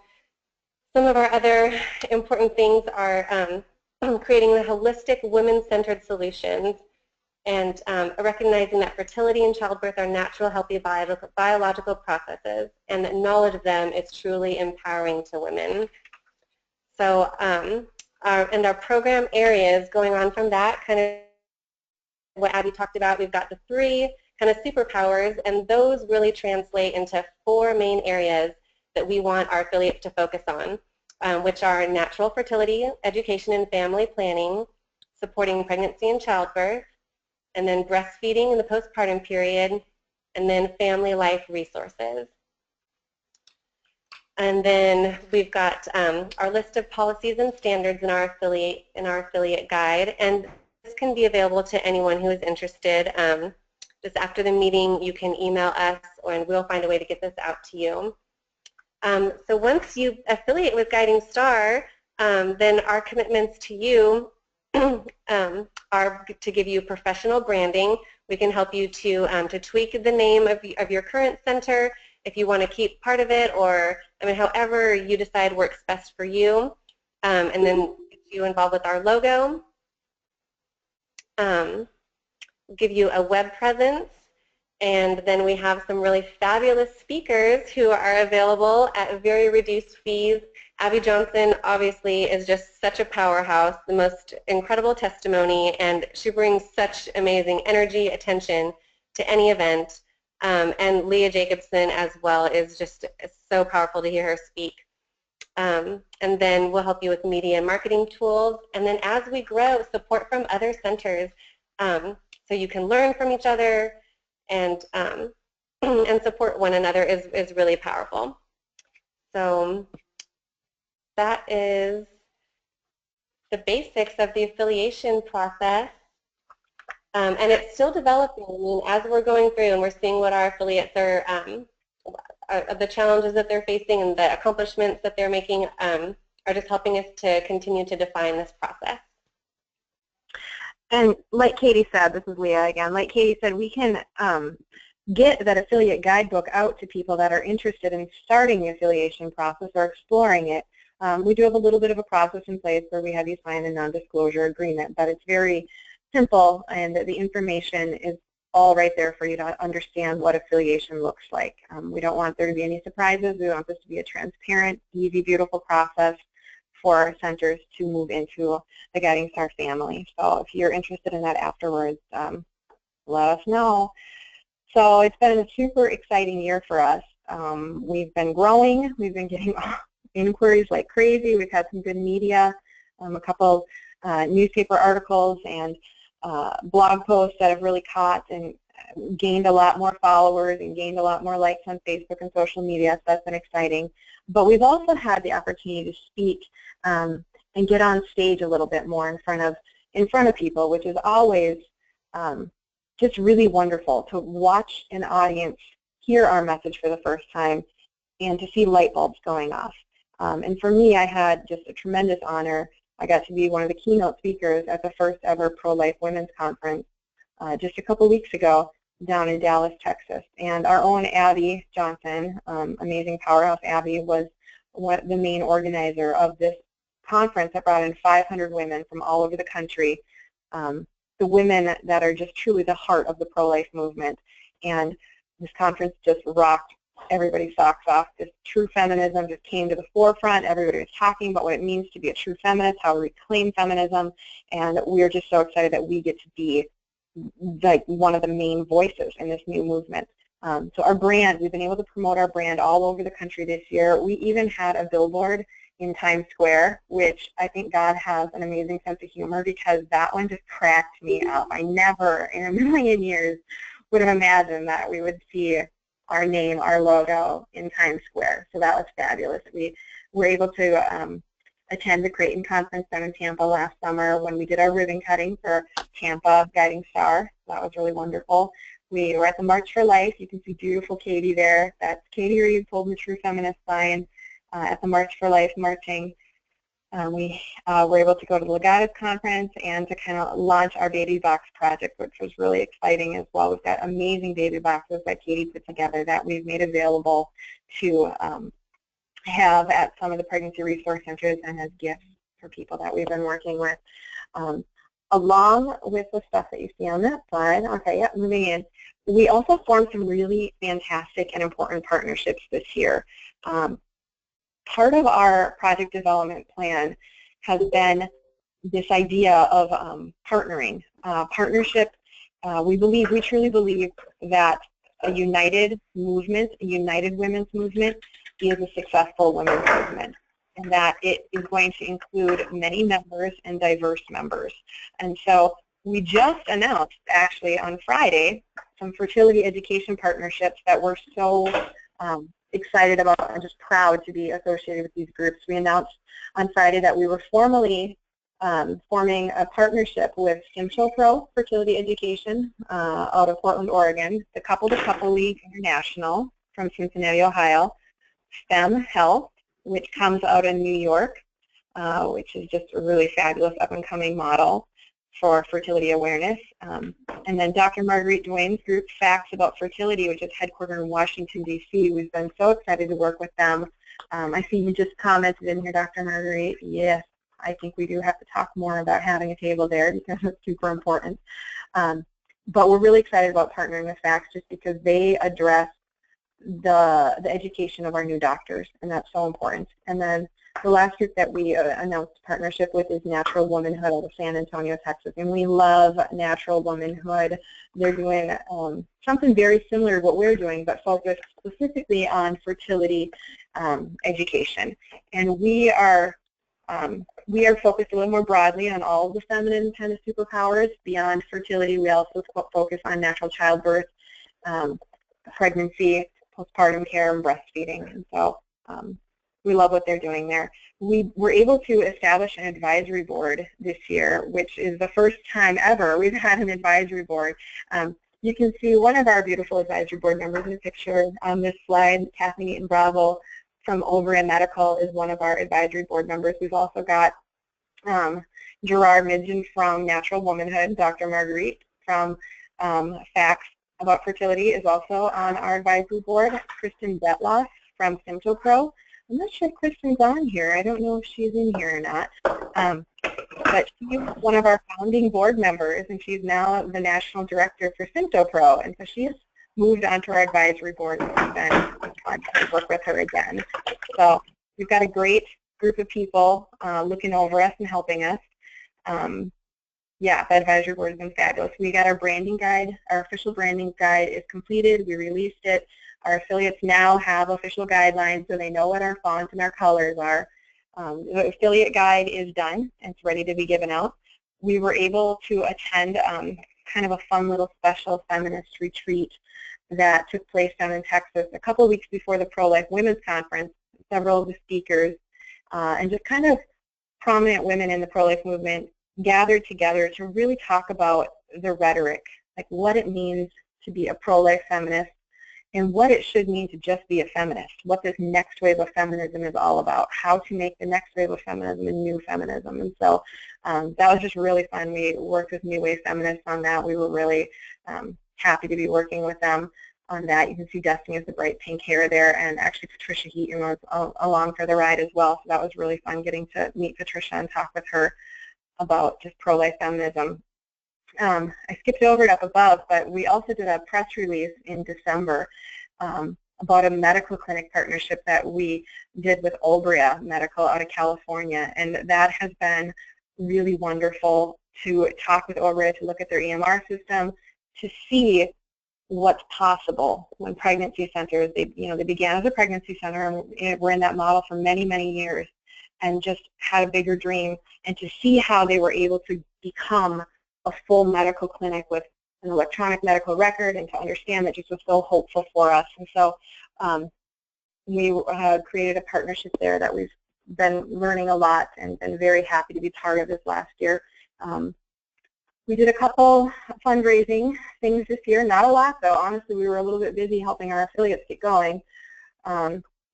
some of our other important things are creating the holistic women-centered solutions and recognizing that fertility and childbirth are natural, healthy biological processes, and that knowledge of them is truly empowering to women. So our program areas, going on from that, kind of what Abby talked about, we've got the 3 kind of superpowers, and those really translate into 4 main areas that we want our affiliates to focus on, which are natural fertility, education and family planning, supporting pregnancy and childbirth, and then breastfeeding in the postpartum period, and then family life resources. And then we've got our list of policies and standards in our affiliate guide, and this can be available to anyone who is interested. Just after the meeting, you can email us, and we'll find a way to get this out to you. So once you affiliate with Guiding Star, then our commitments to you are to give you professional branding. We can help you to tweak the name of your current center if you want to keep part of it, or however you decide works best for you, and then get you involved with our logo. Give you a web presence, and then we have some really fabulous speakers who are available at very reduced fees. Abby Johnson obviously is just such a powerhouse, the most incredible testimony, and she brings such amazing energy, attention to any event. And Leah Jacobson as well is just so powerful to hear her speak. And then we'll help you with media and marketing tools. And then as we grow, support from other centers, so you can learn from each other and support one another is really powerful. So that is the basics of the affiliation process. And it's still developing. I mean, as we're going through and we're seeing what our affiliates are the challenges that they're facing and the accomplishments that they're making are just helping us to continue to define this process. And like Katie said, this is Leah again, like Katie said, we can get that affiliate guidebook out to people that are interested in starting the affiliation process or exploring it. We do have a little bit of a process in place where we have you sign a non-disclosure agreement, but it's very simple, and the information is all right there for you to understand what affiliation looks like. We don't want there to be any surprises. We want this to be a transparent, easy, beautiful process for our centers to move into the Guiding Star family. So if you're interested in that afterwards, let us know. So it's been a super exciting year for us. We've been growing. We've been getting inquiries like crazy. We've had some good media, a couple newspaper articles and blog posts that have really caught and gained a lot more followers and gained a lot more likes on Facebook and social media, so that's been exciting. But we've also had the opportunity to speak and get on stage a little bit more in front of people, which is always just really wonderful to watch an audience hear our message for the first time and to see light bulbs going off. And for me, I had just a tremendous honor. I got to be one of the keynote speakers at the first ever Pro-Life Women's Conference just a couple weeks ago down in Dallas, Texas. And our own Abby Johnson, amazing powerhouse Abby, was the main organizer of this conference that brought in 500 women from all over the country the women that are just truly the heart of the pro-life movement. And this conference just rocked everybody's socks off. This true feminism just came to the forefront. Everybody was talking about what it means to be a true feminist, how to reclaim feminism, and we are just so excited that we get to be like one of the main voices in this new movement. So our brand, we've been able to promote our brand all over the country this year. We even had a billboard in Times Square, which I think God has an amazing sense of humor, because that one just cracked me up. I never in a million years would have imagined that we would see our name, our logo in Times Square. So that was fabulous. We were able to attend the Creighton Conference down in Tampa last summer when we did our ribbon cutting for Tampa Guiding Star. That was really wonderful. We were at the March for Life. You can see beautiful Katie there. That's Katie Reed holding the True Feminist sign at the March for Life marching. We were able to go to the Legatus Conference and to kind of launch our baby box project, which was really exciting as well. We've got amazing baby boxes that Katie put together that we've made available to have at some of the pregnancy resource centers and as gifts for people that we've been working with. Along with the stuff that you see on that slide, okay, yeah, moving in, we also formed some really fantastic and important partnerships this year. Part of our project development plan has been this idea of partnering. Partnership, we truly believe that a united movement, a united women's movement is a successful women's movement, and that it is going to include many members and diverse members. And so we just announced, actually on Friday, some fertility education partnerships that we're so excited about and just proud to be associated with these groups. We announced on Friday that we were formally forming a partnership with Pro Fertility Education out of Portland, Oregon, the Couple to Couple League International from Cincinnati, Ohio, STEM Health, which comes out in New York, which is just a really fabulous up-and-coming model for fertility awareness. And then Dr. Marguerite Duane's group, Facts About Fertility, which is headquartered in Washington, D.C. We've been so excited to work with them. I see you just commented in here, Dr. Marguerite. Yes, I think we do have to talk more about having a table there because it's super important. But we're really excited about partnering with Facts just because they address the education of our new doctors, and that's so important. And then the last group that we announced partnership with is Natural Womanhood out of San Antonio, Texas, and we love Natural Womanhood. They're doing something very similar to what we're doing, but focused specifically on fertility education. And we are focused a little more broadly on all of the feminine kind of superpowers. Beyond fertility, we also focus on natural childbirth, pregnancy, postpartum care, and breastfeeding. And so we love what they're doing there. We were able to establish an advisory board this year, which is the first time ever we've had an advisory board. You can see one of our beautiful advisory board members in the picture on this slide. Kathleen Eaton-Bravo from Overend Medical is one of our advisory board members. We've also got Gerard Midgen from Natural Womanhood, Dr. Marguerite from Facts About Fertility is also on our advisory board. Kristen Betloff from Pro. I'm not sure if Kristen's on here. I don't know if she's in here or not. But she's one of our founding board members, and she's now the national director for Pro. And so she's moved onto our advisory board, and we've been glad to work with her again. So we've got a great group of people looking over us and helping us. Yeah, the advisory board has been fabulous. We got our branding guide. Our official branding guide is completed. We released it. Our affiliates now have official guidelines, so they know what our fonts and our colors are. The affiliate guide is done, and it's ready to be given out. We were able to attend kind of a fun little special feminist retreat that took place down in Texas a couple of weeks before the Pro-Life Women's Conference. Several of the speakers and just kind of prominent women in the pro-life movement gathered together to really talk about the rhetoric, like what it means to be a pro-life feminist and what it should mean to just be a feminist, what this next wave of feminism is all about, how to make the next wave of feminism a new feminism. And so that was just really fun. We worked with New Wave Feminists on that. We were really happy to be working with them on that. You can see Destiny has the bright pink hair there, and actually Patricia Heaton was along for the ride as well. So that was really fun getting to meet Patricia and talk with her about just pro-life feminism. I skipped over it up above, but we also did a press release in December about a medical clinic partnership that we did with Olbria Medical out of California, and that has been really wonderful to talk with Olbria, to look at their EMR system, to see what's possible when pregnancy centers, they began as a pregnancy center and were in that model for many, many years and just had a bigger dream, and to see how they were able to become a full medical clinic with an electronic medical record, and to understand that just was so hopeful for us. And so we created a partnership there that we've been learning a lot and been very happy to be part of this last year. We did a couple fundraising things this year, not a lot though. Honestly, we were a little bit busy helping our affiliates get going.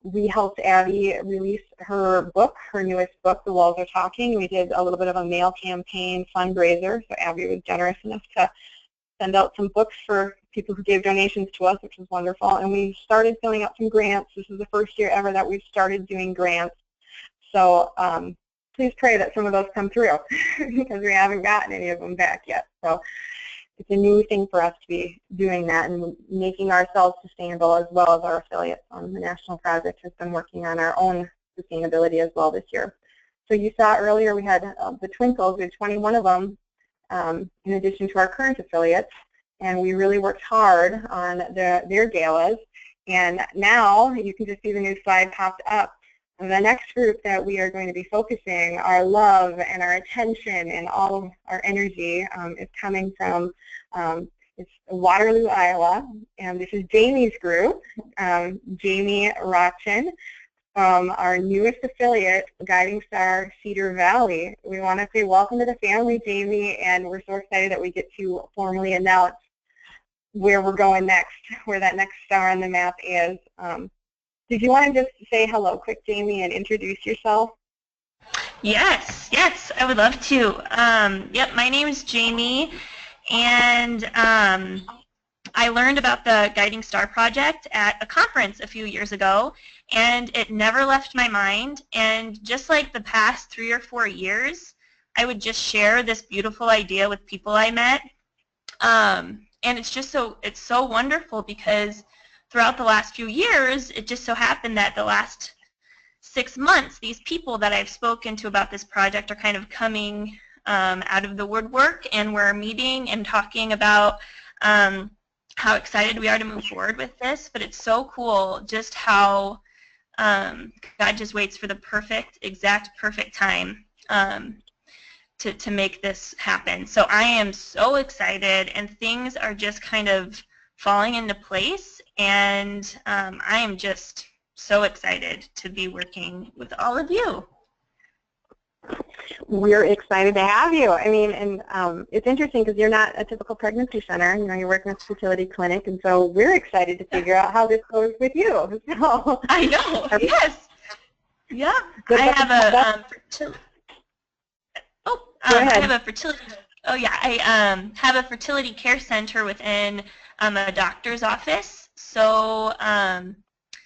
We helped Abby release her book, her newest book, The Walls Are Talking. We did a little bit of a mail campaign fundraiser, so Abby was generous enough to send out some books for people who gave donations to us, which was wonderful. And we started filling out some grants. This is the first year ever that we've started doing grants. So please pray that some of those come through because we haven't gotten any of them back yet. So it's a new thing for us to be doing that and making ourselves sustainable as well as our affiliates. The National Project has been working on our own sustainability as well this year. So you saw earlier we had the Twinkles, we had 21 of them in addition to our current affiliates, and we really worked hard on their galas. And now you can just see the new slide popped up. And the next group that we are going to be focusing our love and our attention and all of our energy is coming from it's Waterloo, Iowa, and this is Jamie's group, Jamie Rochen, from our newest affiliate, Guiding Star Cedar Valley. We want to say welcome to the family, Jamie, and we're so excited that we get to formally announce where we're going next, where that next star on the map is. Did you want to just say hello quick, Jamie, and introduce yourself? Yes, I would love to. Yep, my name is Jamie, and I learned about the Guiding Star Project at a conference a few years ago, and it never left my mind. And just like the past 3 or 4 years, I would just share this beautiful idea with people I met. And it's just it's so wonderful because throughout the last few years, it just so happened that the last 6 months, these people that I've spoken to about this project are kind of coming out of the woodwork, and we're meeting and talking about how excited we are to move forward with this. But it's so cool just how God just waits for the exact perfect time to make this happen. So I am so excited, and things are just kind of falling into place, and I am just so excited to be working with all of you. We're excited to have you. I mean, and it's interesting because you're not a typical pregnancy center. You know, you're working with a fertility clinic, and so we're excited to figure out how this goes with you. So, I know. Yes. Yeah. I have a fertility. I have a fertility. Oh yeah, I have a fertility care center within a doctor's office. So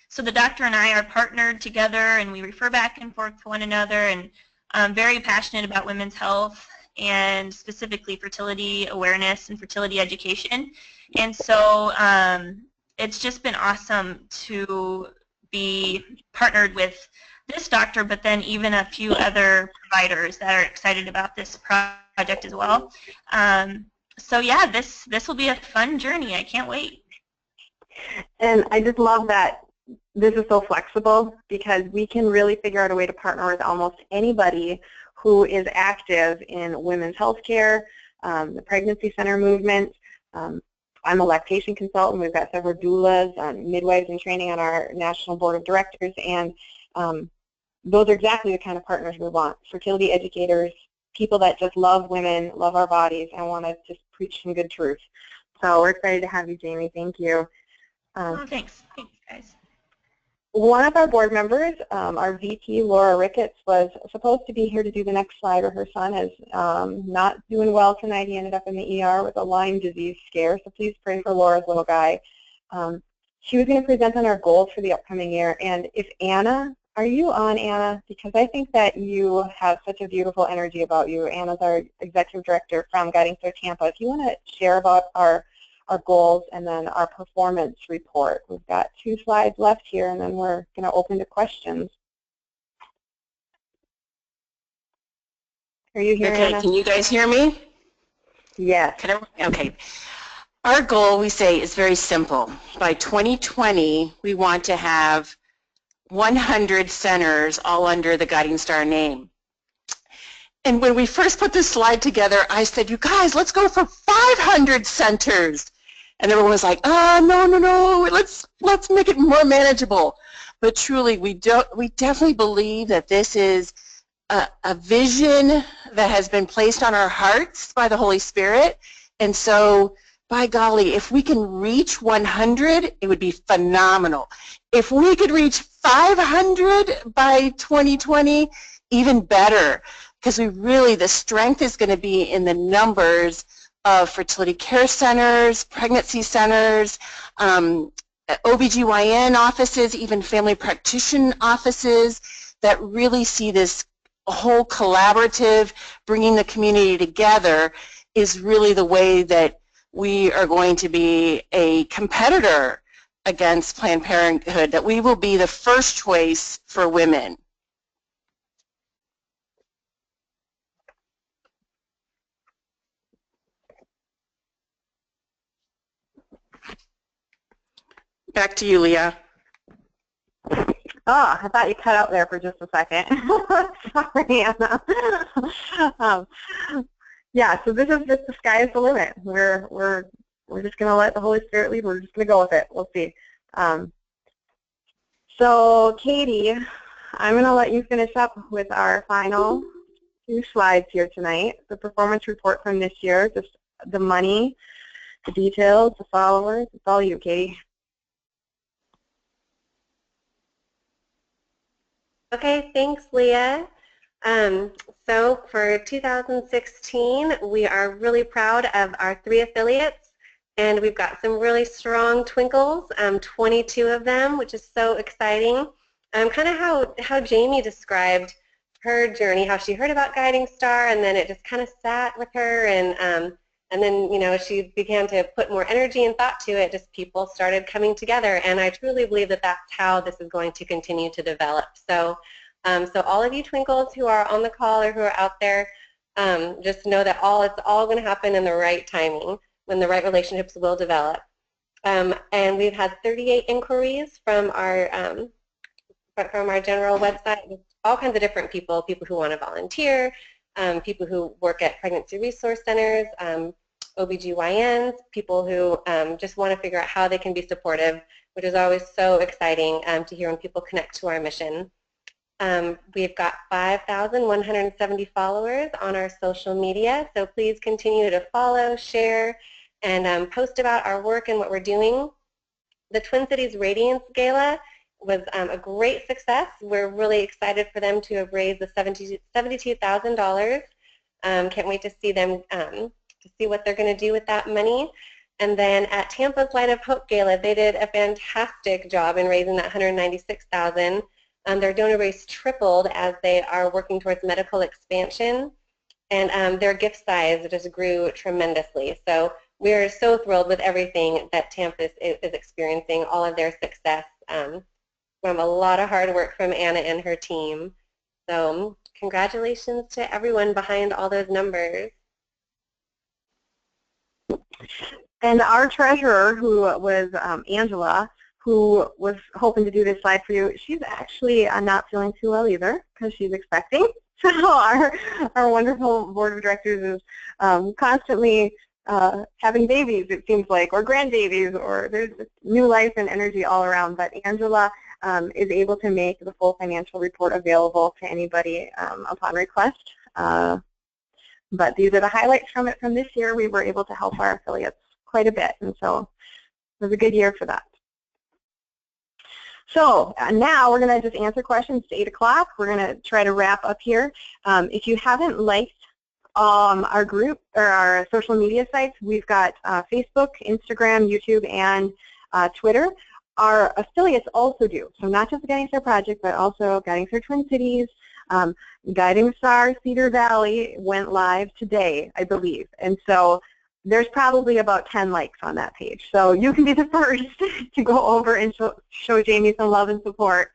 so the doctor and I are partnered together, and we refer back and forth to one another, and I'm very passionate about women's health and specifically fertility awareness and fertility education. And so it's just been awesome to be partnered with this doctor, but then even a few other providers that are excited about this project as well. So yeah, this will be a fun journey. I can't wait. And I just love that this is so flexible because we can really figure out a way to partner with almost anybody who is active in women's health care, the pregnancy center movement. I'm a lactation consultant. We've got several doulas, midwives in training on our national board of directors, and those are exactly the kind of partners we want. Fertility educators, people that just love women, love our bodies, and want to just preach some good truth. So we're excited to have you, Jamie. Thank you. Thanks. Thanks, guys. One of our board members, our VP, Laura Ricketts, was supposed to be here to do the next slide, but her son is not doing well tonight. He ended up in the ER with a Lyme disease scare, so please pray for Laura's little guy. She was going to present on our goals for the upcoming year, and if Anna Are you on, Anna? Because I think that you have such a beautiful energy about you. Anna's our executive director from Guiding Star Tampa. If you want to share about our goals and then our performance report. We've got 2 slides left here, and then we're going to open to questions. Are you here, Okay, Anna? can you guys hear me? Yes. Okay. Our goal, we say, is very simple. By 2020, we want to have 100 centers all under the Guiding Star name. And when we first put this slide together, I said, you guys, let's go for 500 centers. And everyone was like, no, let's make it more manageable. But truly, we definitely believe that this is a vision that has been placed on our hearts by the Holy Spirit. And so, by golly, if we can reach 100, it would be phenomenal. If we could reach 500 by 2020, even better. Because the strength is going to be in the numbers of fertility care centers, pregnancy centers, OBGYN offices, even family practitioner offices that really see this whole collaborative, bringing the community together is really the way that we are going to be a competitor against Planned Parenthood, that we will be the first choice for women. Back to you, Leah. Oh, I thought you cut out there for just a second. Sorry, Anna. Yeah, so this is just the sky is the limit. We're just going to let the Holy Spirit lead. We're just going to go with it. We'll see. So, Katie, I'm going to let you finish up with our final 2 slides here tonight. The performance report from this year, just the money, the details, the followers. It's all you, Katie. Okay, thanks, Leah. So for 2016, we are really proud of our 3 affiliates, and we've got some really strong Twinkles, 22 of them, which is so exciting. Kind of how Jamie described her journey, how she heard about Guiding Star, and then it just kind of sat with her, and then she began to put more energy and thought to it. Just people started coming together, and I truly believe that that's how this is going to continue to develop. So, so all of you Twinkles who are on the call or who are out there, just know that it's all going to happen in the right timing, when the right relationships will develop. And we've had 38 inquiries from our general website, with all kinds of different people who want to volunteer, people who work at pregnancy resource centers, OBGYNs, people who just want to figure out how they can be supportive, which is always so exciting to hear when people connect to our mission. We've got 5,170 followers on our social media, so please continue to follow, share, and post about our work and what we're doing. The Twin Cities Radiance Gala was a great success. We're really excited for them to have raised the $72,000. Can't wait to see them, to see what they're going to do with that money. And then at Tampa's Light of Hope Gala, they did a fantastic job in raising that $196,000. Their donor base tripled as they are working towards medical expansion, and their gift size just grew tremendously. So we're so thrilled with everything that Tampa is experiencing, all of their success. From a lot of hard work from Anna and her team. So congratulations to everyone behind all those numbers. And our treasurer, who was Angela, who was hoping to do this slide for you, she's actually not feeling too well either because she's expecting. So our wonderful board of directors is constantly having babies, it seems like, or grandbabies, or there's new life and energy all around. But Angela is able to make the full financial report available to anybody upon request. But these are the highlights from it from this year. We were able to help our affiliates quite a bit, and so it was a good year for that. So now we're going to just answer questions to 8 o'clock. We're going to try to wrap up here. If you haven't liked our group or our social media sites, we've got Facebook, Instagram, YouTube, and Twitter. our affiliates also do. So not just the Guiding Star Project, but also Guiding Star Twin Cities, Guiding Star Cedar Valley went live today, I believe. And so there's probably about 10 likes on that page. So you can be the first to go over and show Jamie some love and support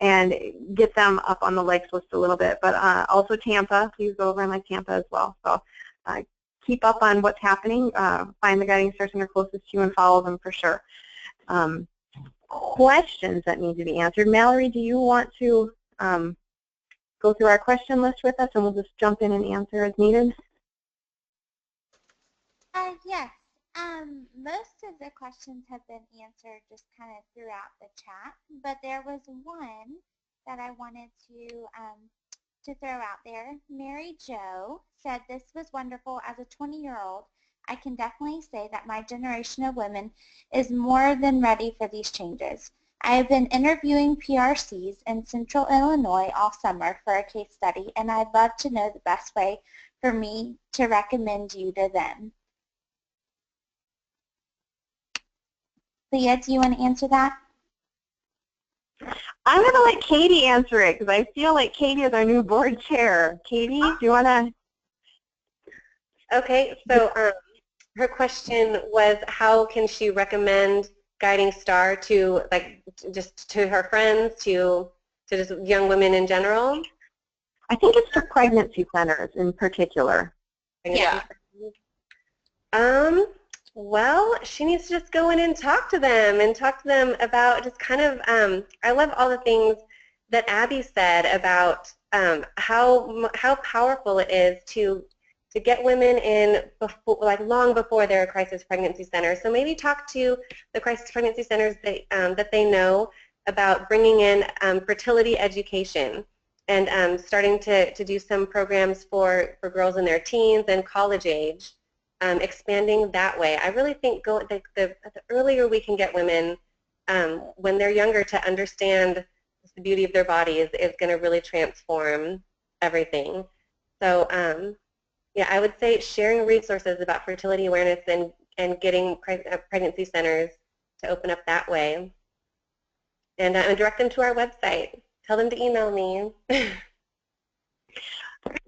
and get them up on the likes list a little bit. But also Tampa, please go over and like Tampa as well. So keep up on what's happening. Find the Guiding Star Center closest to you and follow them for sure. Questions that need to be answered. Mallory, do you want to go through our question list with us, and we'll just jump in and answer as needed? Yes. Most of the questions have been answered just kind of throughout the chat, but there was one that I wanted to throw out there. Mary Jo said, this was wonderful. As a 20-year-old, I can definitely say that my generation of women is more than ready for these changes. I have been interviewing PRCs in Central Illinois all summer for a case study, and I'd love to know the best way for me to recommend you to them. Leah, do you want to answer that? I'm going to let Katie answer it because I feel like Katie is our new board chair. Katie, do you want to? Okay, so her question was, how can she recommend Guiding Star to, like, just to her friends, to just young women in general? I think it's to pregnancy centers in particular. Yeah. Well, she needs to just go in and talk to them about just kind of, I love all the things that Abby said about how powerful it is to get women in before, like long before there are crisis pregnancy centers. So maybe talk to the crisis pregnancy centers that they know about bringing in fertility education and starting to do some programs for girls in their teens and college age. Expanding that way. I really think the earlier we can get women when they're younger to understand the beauty of their bodies is going to really transform everything. So yeah, I would say sharing resources about fertility awareness and getting pregnancy centers to open up that way. And direct them to our website. Tell them to email me.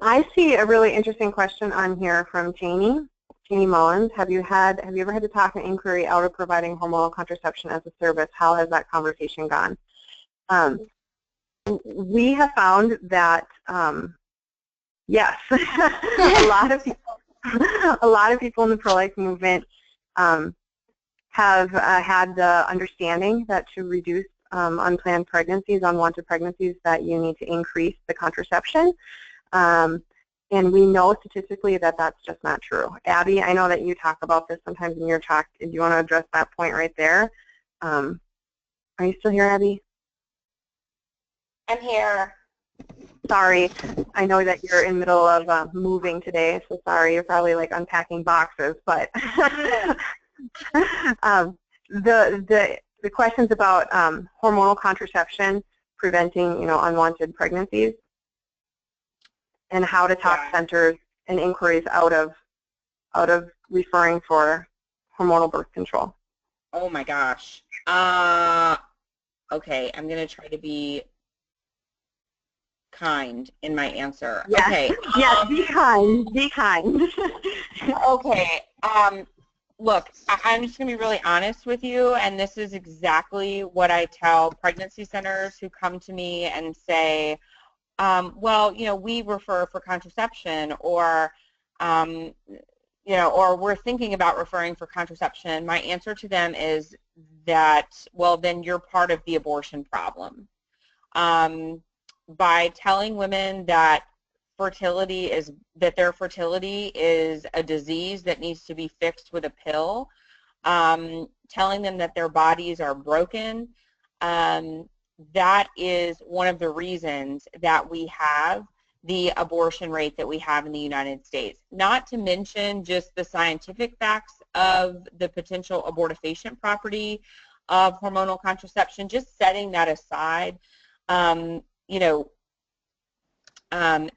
I see a really interesting question on here from Jamie Mullins. Have you ever had to talk an inquiry out of providing hormonal contraception as a service? How has that conversation gone? We have found that yes, a lot of people in the pro-life movement have had the understanding that to reduce unplanned pregnancies, unwanted pregnancies, that you need to increase the contraception. And we know statistically that that's just not true. Abby, I know that you talk about this sometimes in your talk. Do you want to address that point right there? Are you still here, Abby? I'm here. Sorry, I know that you're in the middle of moving today, so sorry, you're probably like unpacking boxes, but the questions about hormonal contraception preventing, unwanted pregnancies, and how to talk centers and inquiries out of referring for hormonal birth control. Oh my gosh. Okay, I'm going to try to be kind in my answer. Yes. Okay. Yes, be kind. Be kind. Okay. Look, I'm just going to be really honest with you, and this is exactly what I tell pregnancy centers who come to me and say, well, we refer for contraception, or, or we're thinking about referring for contraception. My answer to them is that, well, then you're part of the abortion problem. By telling women that their fertility is a disease that needs to be fixed with a pill, telling them that their bodies are broken, that is one of the reasons that we have the abortion rate that we have in the United States. Not to mention just the scientific facts of the potential abortifacient property of hormonal contraception. Just setting that aside,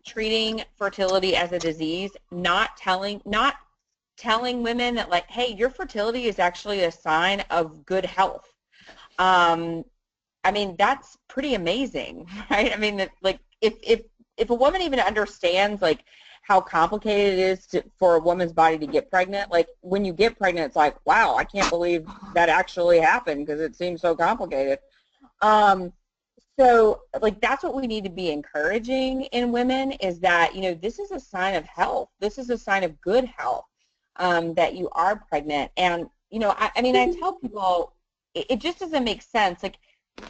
treating fertility as a disease, not telling women that, like, hey, your fertility is actually a sign of good health. I mean, that's pretty amazing, right? I mean, like if a woman even understands like how complicated it is for a woman's body to get pregnant, like when you get pregnant, it's like, wow, I can't believe that actually happened because it seems so complicated. So like that's what we need to be encouraging in women is that, you know, this is a sign of health. This is a sign of good health that you are pregnant. And, you know, I mean, I tell people it just doesn't make sense. Like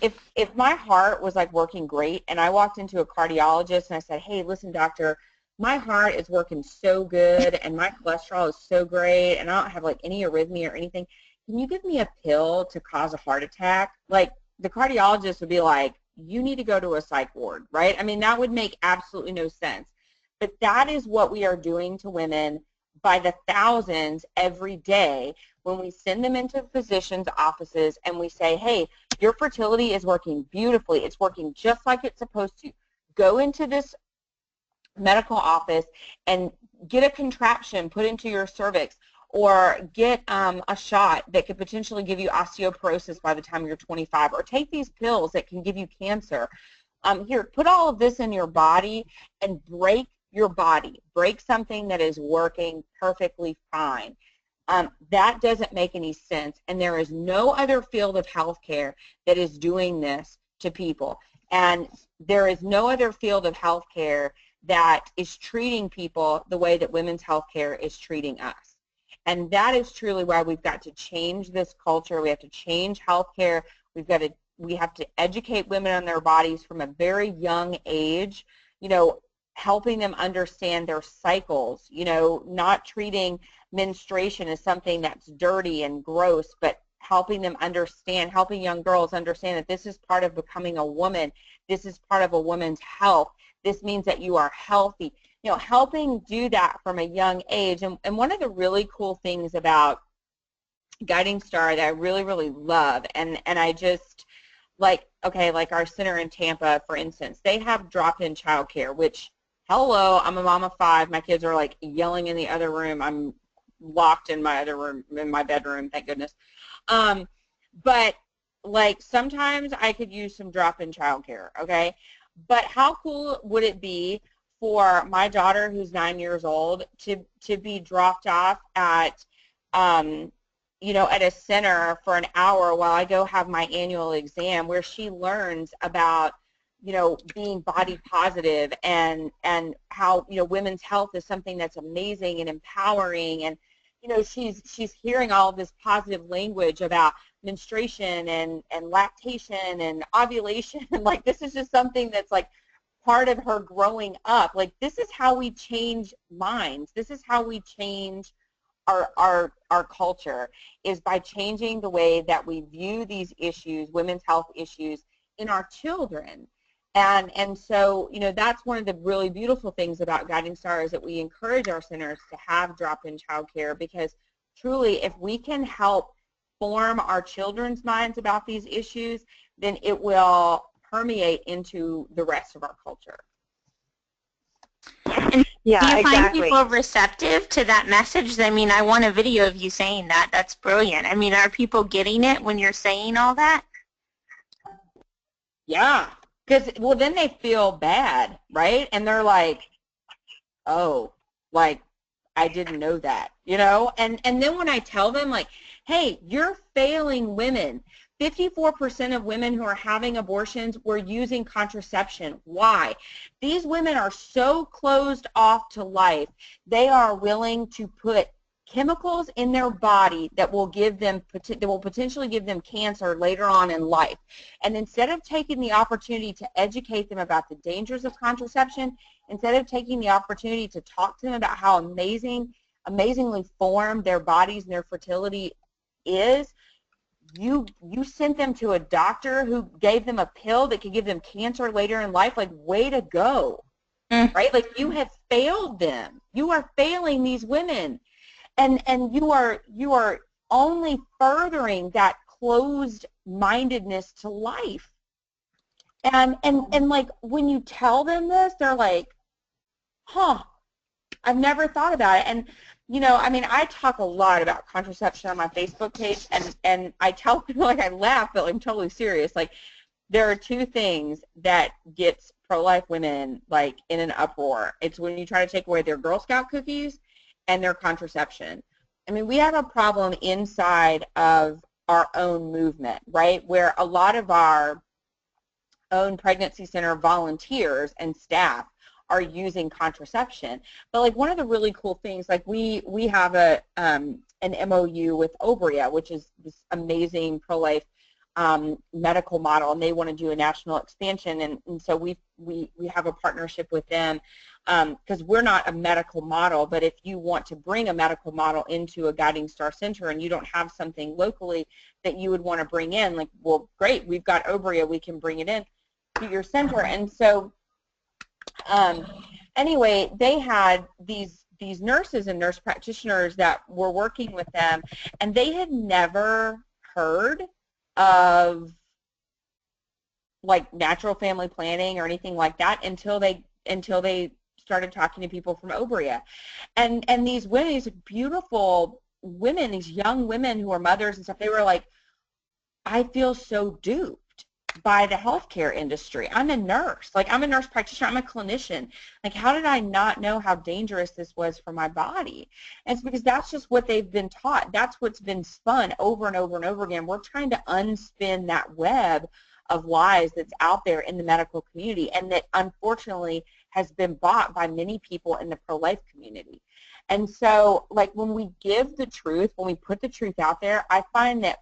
if my heart was like working great and I walked into a cardiologist and I said, hey, listen, doctor, my heart is working so good and my cholesterol is so great and I don't have like any arrhythmia or anything. Can you give me a pill to cause a heart attack? Like the cardiologist would be like, you need to go to a psych ward, right? I mean, that would make absolutely no sense. But that is what we are doing to women by the thousands every day when we send them into physicians' offices and we say, hey, your fertility is working beautifully. It's working just like it's supposed to. Go into this medical office and get a contraption put into your cervix or get a shot that could potentially give you osteoporosis by the time you're 25, or take these pills that can give you cancer. Here, put all of this in your body and break your body. Break something that is working perfectly fine. That doesn't make any sense, and there is no other field of healthcare that is doing this to people. And there is no other field of healthcare that is treating people the way that women's healthcare is treating us. And that is truly why we've got to change this culture. We have to change healthcare. We have to educate women on their bodies from a very young age, you know, helping them understand their cycles, you know, not treating menstruation as something that's dirty and gross, but helping them understand, helping young girls understand that this is part of becoming a woman. This is part of a woman's health. This means that you are healthy. You know, helping do that from a young age. And one of the really cool things about Guiding Star that I really, really love, and I just, like, okay, like our center in Tampa, for instance, they have drop-in childcare, which, hello, I'm a mom of 5. My kids are, like, yelling in the other room. I'm locked in my other room, in my bedroom, thank goodness. But, like, sometimes I could use some drop-in childcare, okay? But how cool would it be for my daughter, who's 9 years old, to be dropped off at, you know, at a center for an hour while I go have my annual exam, where she learns about, you know, being body positive and how, you know, women's health is something that's amazing and empowering, and, you know, she's hearing all of this positive language about menstruation and lactation and ovulation. Like, this is just something that's like part of her growing up. Like, this is how we change minds. This is how we change our culture, is by changing the way that we view these issues, women's health issues, in our children. And so, you know, that's one of the really beautiful things about Guiding Star, is that we encourage our centers to have drop-in childcare, because truly, if we can help form our children's minds about these issues, then it will permeate into the rest of our culture. And Yeah, do you find exactly. people receptive to that message? I mean, I want a video of you saying that. That's brilliant. I mean, are people getting it when you're saying all that? Yeah, because, well, then they feel bad, right? And they're like, oh, like, I didn't know that, you know? And then when I tell them, like, hey, you're failing women. 54% of women who are having abortions were using contraception. Why? These women are so closed off to life, they are willing to put chemicals in their body that will potentially give them cancer later on in life. And instead of taking the opportunity to educate them about the dangers of contraception, instead of taking the opportunity to talk to them about how amazingly formed their bodies and their fertility is, you sent them to a doctor who gave them a pill that could give them cancer later in life. Like, way to go, right? Like, you have failed them. You are failing these women, and you are only furthering that closed-mindedness to life. And like, when you tell them this, they're like, huh, I've never thought about it. you know, I mean, I talk a lot about contraception on my Facebook page, and I tell people, like, I laugh, but I'm totally serious. Like, there are two things that gets pro-life women, like, in an uproar. It's when you try to take away their Girl Scout cookies and their contraception. I mean, we have a problem inside of our own movement, right, where a lot of our own pregnancy center volunteers and staff are using contraception. But like one of the really cool things, like we have an MOU with Obria, which is this amazing pro-life medical model, and they want to do a national expansion, and so we have a partnership with them because we're not a medical model, but if you want to bring a medical model into a Guiding Star Center and you don't have something locally that you would want to bring in, like, well, great, we've got Obria, we can bring it in to your center. And so anyway, they had these nurses and nurse practitioners that were working with them, and they had never heard of like natural family planning or anything like that until they started talking to people from Obria. And these women, these beautiful women, these young women who are mothers and stuff, they were like, I feel so duped by the healthcare industry. I'm a nurse. Like, I'm a nurse practitioner. I'm a clinician. Like, how did I not know how dangerous this was for my body? And it's because that's just what they've been taught. That's what's been spun over and over and over again. We're trying to unspin that web of lies that's out there in the medical community, and that unfortunately has been bought by many people in the pro-life community. And so, like, when we give the truth, when we put the truth out there, I find that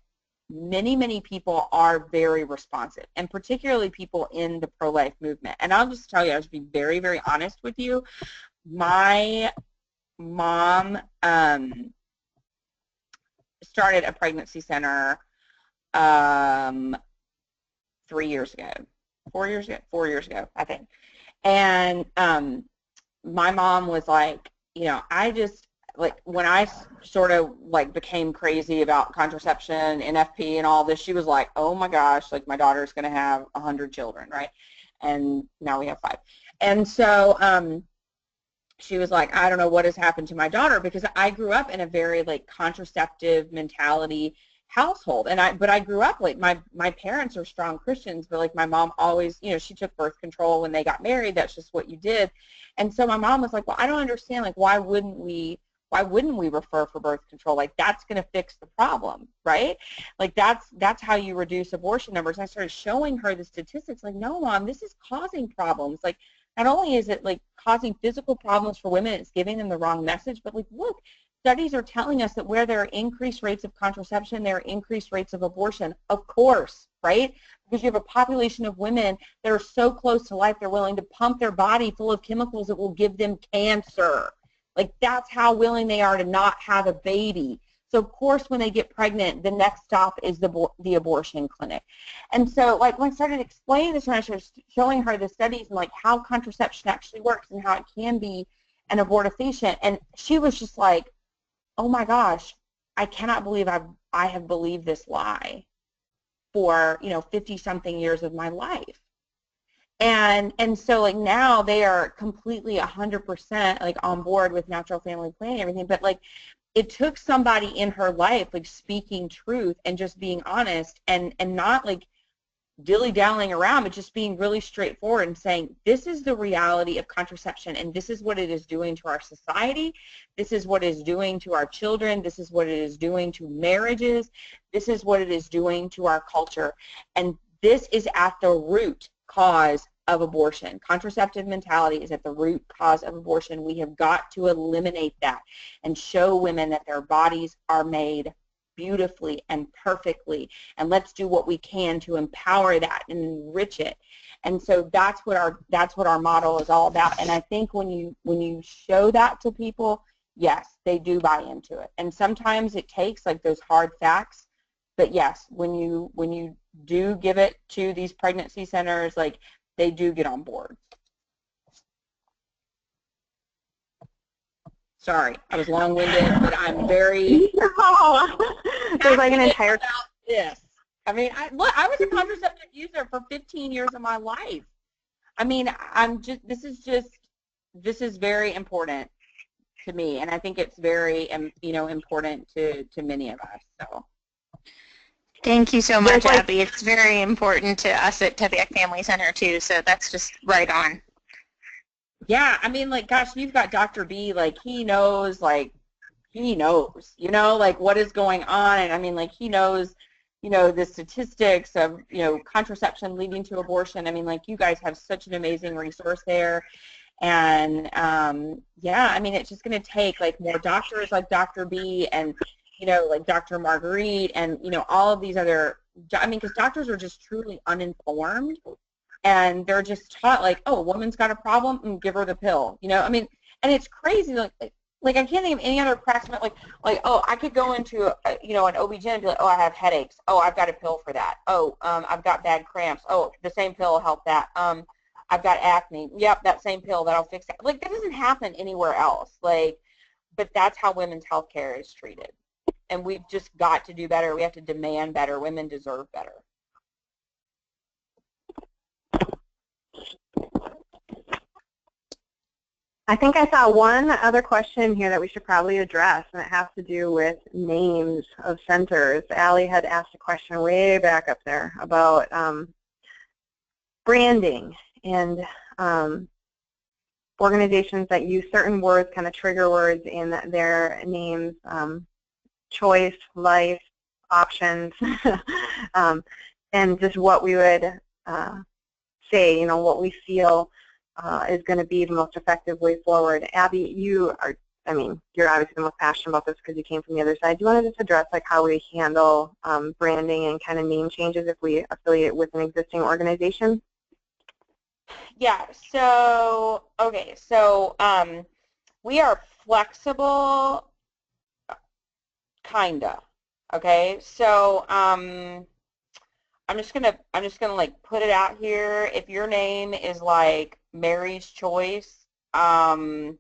many people are very responsive, and particularly people in the pro-life movement. And I'll just tell you, I'll just be very honest with you. My mom started a pregnancy center 4 years ago, I think. And my mom was like, you know, like when I sort of like became crazy about contraception, NFP and all this, she was like, oh my gosh, like my daughter's going to have 100 children, right? And now we have 5. And so she was like, I don't know what has happened to my daughter, because I grew up in a very like contraceptive mentality household. And but I grew up like my parents are strong Christians, but like my mom always, you know, she took birth control when they got married. That's just what you did. And so my mom was like, well, I don't understand, like, why wouldn't we refer for birth control? Like, that's going to fix the problem, right? Like, that's how you reduce abortion numbers. And I started showing her the statistics, like, no, Mom, this is causing problems. Like, not only is it like causing physical problems for women, it's giving them the wrong message, but like, look, studies are telling us that where there are increased rates of contraception, there are increased rates of abortion. Of course, right? Because you have a population of women that are so close to life, they're willing to pump their body full of chemicals that will give them cancer. Like, that's how willing they are to not have a baby. So, of course, when they get pregnant, the next stop is the abortion clinic. And so, like, when I started explaining this, when I started showing her the studies and, like, how contraception actually works and how it can be an abortifacient, and she was just like, oh, my gosh, I cannot believe I have believed this lie for, you know, 50-something years of my life. And so, like, now they are completely 100% like on board with natural family planning and everything. But like, it took somebody in her life like speaking truth and just being honest and not like dilly-dallying around, but just being really straightforward and saying, this is the reality of contraception, and this is what it is doing to our society. This is what it is doing to our children. This is what it is doing to marriages. This is what it is doing to our culture. And this is at the root cause of abortion. Contraceptive mentality is at the root cause of abortion. We have got to eliminate that and show women that their bodies are made beautifully and perfectly, and let's do what we can to empower that and enrich it. And so that's what our model is all about. And I think when you show that to people, yes, they do buy into it. And sometimes it takes like those hard facts, but yes, when you do give it to these pregnancy centers, like, they do get on board. Sorry, I was long-winded, but I'm very There's like an entire about this. I mean, I was a contraceptive user for 15 years of my life. I mean, this is very important to me, and I think it's very, important to many of us. So. Thank you so much, Abby. It's very important to us at Teviak Family Center, too, so that's just right on. Yeah, I mean, like, gosh, you've got Dr. B, like, he knows, what is going on, and I mean, like, he knows, the statistics of, contraception leading to abortion. I mean, like, you guys have such an amazing resource there, and, yeah, I mean, it's just going to take, like, more doctors like Dr. B and, like Dr. Marguerite and, all of these other, I mean, because doctors are just truly uninformed, and they're just taught, like, oh, a woman's got a problem, and give her the pill, I mean, and it's crazy, like I can't think of any other practice, like, oh, I could go into, an OB-GYN and be like, oh, I have headaches, oh, I've got a pill for that, oh, I've got bad cramps, oh, the same pill will help that, I've got acne, yep, that same pill, that'll fix that. Like, that doesn't happen anywhere else, like, but that's how women's health care is treated. And we've just got to do better. We have to demand better. Women deserve better. I think I saw one other question here that we should probably address, and it has to do with names of centers. Allie had asked a question way back up there about branding and organizations that use certain words, kind of trigger words in their names. Choice, life, options, and just what we would say, what we feel is going to be the most effective way forward. Abby, you're obviously the most passionate about this because you came from the other side. Do you want to just address like how we handle branding and kind of name changes if we affiliate with an existing organization? Yeah, so, okay, so we are flexible, kinda. Okay, so I'm just gonna like put it out here. If your name is like Mary's Choice, that's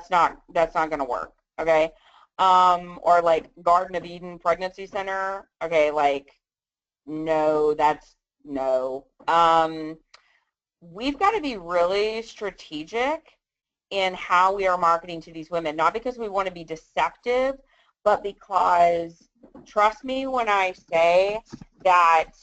not gonna work. Okay, or like Garden of Eden Pregnancy Center. Okay, like no, that's no. We've got to be really strategic in how we are marketing to these women, not because we want to be deceptive, but because, trust me when I say that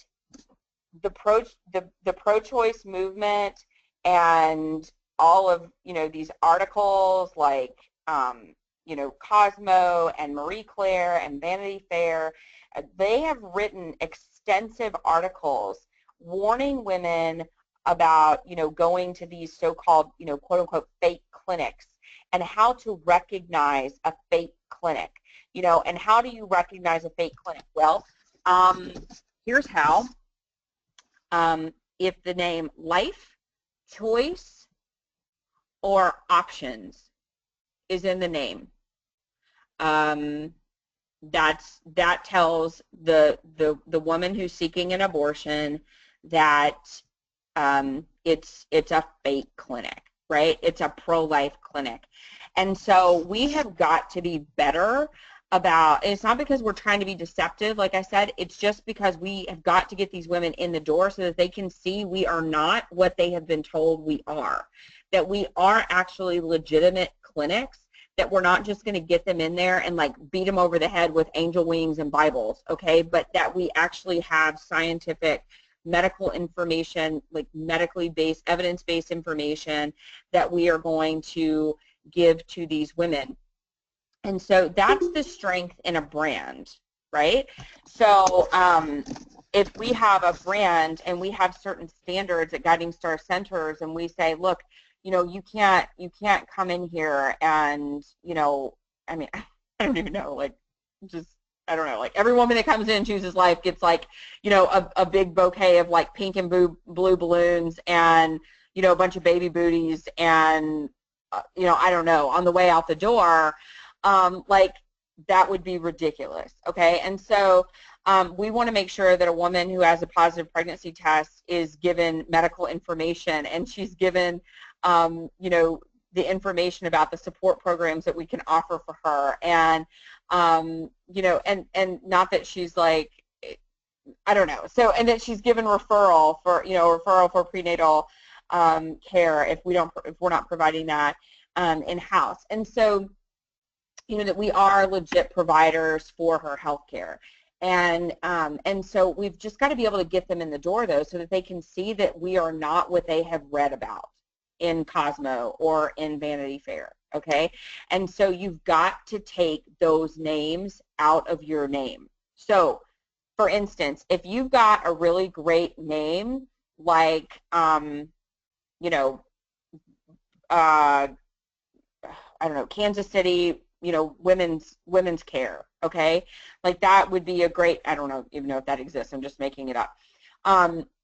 the pro-choice movement and all of, these articles like, Cosmo and Marie Claire and Vanity Fair, they have written extensive articles warning women about, going to these so-called, quote-unquote fake clinics and how to recognize a fake clinic. And how do you recognize a fake clinic? Well, here's how. If the name life, choice, or options is in the name, that tells the woman who's seeking an abortion that it's a fake clinic, right? It's a pro-life clinic. And so we have got to be better about, and it's not because we're trying to be deceptive, like I said, it's just because we have got to get these women in the door so that they can see we are not what they have been told we are, that we are actually legitimate clinics, that we're not just going to get them in there and like beat them over the head with angel wings and Bibles, okay, but that we actually have scientific medical information, like medically based, evidence-based information that we are going to give to these women. And so that's the strength in a brand, right? So if we have a brand and we have certain standards at Guiding Star Centers and we say, look, you can't come in here and, I mean, I don't even know, like, just, I don't know, like every woman that comes in Chooses Life gets like, a big bouquet of like pink and blue balloons and, a bunch of baby booties and, I don't know, on the way out the door, like that would be ridiculous, okay? And so we want to make sure that a woman who has a positive pregnancy test is given medical information and she's given, the information about the support programs that we can offer for her, and and not that she's like, I don't know, so, and that she's given referral for, referral for prenatal care if we're not providing that. in-house. And so, you know, that we are legit providers for her healthcare. And so we've just got to be able to get them in the door, though, so that they can see that we are not what they have read about in Cosmo or in Vanity Fair, okay? And so you've got to take those names out of your name. So, for instance, if you've got a really great name like, you know, I don't know, Kansas City, you know, women's care, okay? Like that would be a great, I don't even know if that exists, I'm just making it up.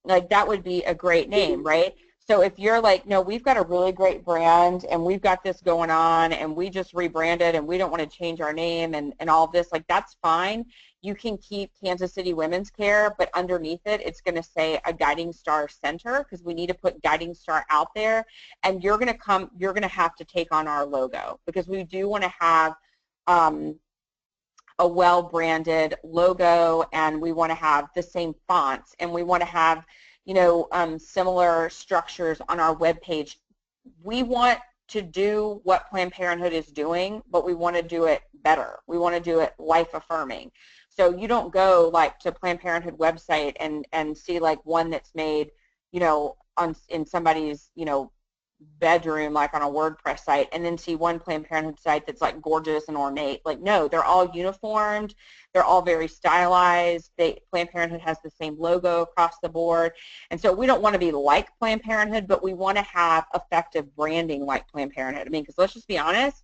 Like that would be a great name, right? So if you're like, no, we've got a really great brand and we've got this going on and we just rebranded and we don't want to change our name and all of this, like that's fine. You can keep Kansas City Women's Care, but underneath it, it's going to say a Guiding Star Center because we need to put Guiding Star out there. And you're going to have to take on our logo because we do want to have a well-branded logo, and we want to have the same fonts, and we want to have, you know, similar structures on our webpage. We want to do what Planned Parenthood is doing, but we want to do it better. We want to do it life-affirming. So you don't go like to Planned Parenthood website and see like one that's made, you know, in somebody's, you know, bedroom, like on a WordPress site, and then see one Planned Parenthood site that's like gorgeous and ornate. Like, no, they're all uniformed. They're all very stylized. Planned Parenthood has the same logo across the board. And so we don't want to be like Planned Parenthood, but we want to have effective branding like Planned Parenthood. I mean, because let's just be honest,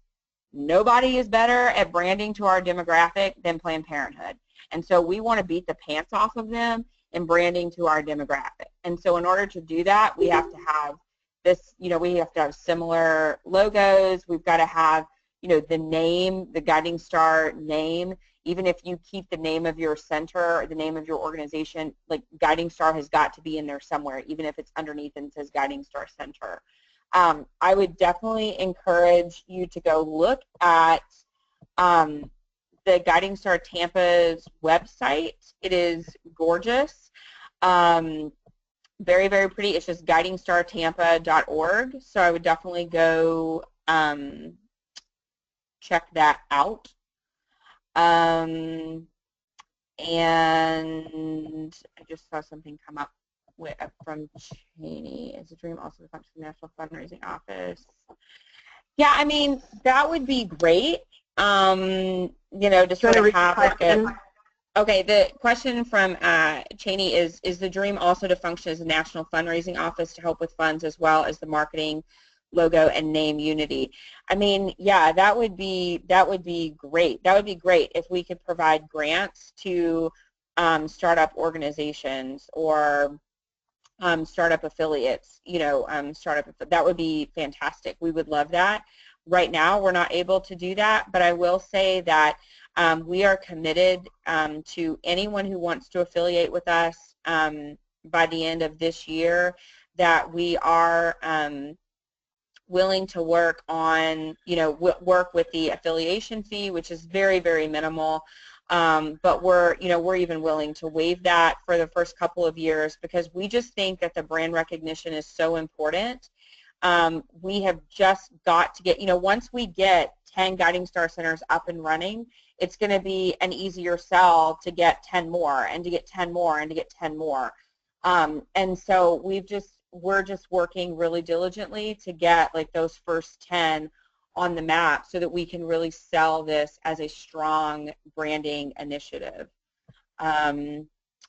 nobody is better at branding to our demographic than Planned Parenthood. And so we want to beat the pants off of them in branding to our demographic. And so in order to do that, we have to have this, you know, we have to have similar logos. We've got to have, you know, the name, the Guiding Star name. Even if you keep the name of your center or the name of your organization, like Guiding Star has got to be in there somewhere, even if it's underneath and says Guiding Star Center. I would definitely encourage you to go look at the Guiding Star Tampa's website. It is gorgeous. Very, very pretty. It's just guidingstartampa.org. So I would definitely go check that out. And I just saw something come up from Cheney. Is a dream also to function the National Fundraising Office? Yeah, I mean, that would be great. You know, to sort of have like a... Okay, the question from Cheney is the dream also to function as a national fundraising office to help with funds as well as the marketing, logo, and name unity? I mean, yeah, that would be great. That would be great if we could provide grants to startup organizations or startup affiliates, you know, that would be fantastic. We would love that. Right now, we're not able to do that, but I will say that we are committed to anyone who wants to affiliate with us by the end of this year, that we are willing to work on, you know, work with the affiliation fee, which is very, very minimal. But we're even willing to waive that for the first couple of years because we just think that the brand recognition is so important. We have just got to get, you know, once we get 10 Guiding Star Centers up and running, it's going to be an easier sell to get 10 more and to get 10 more and to get 10 more. And so we're just working really diligently to get like those first 10 on the map so that we can really sell this as a strong branding initiative.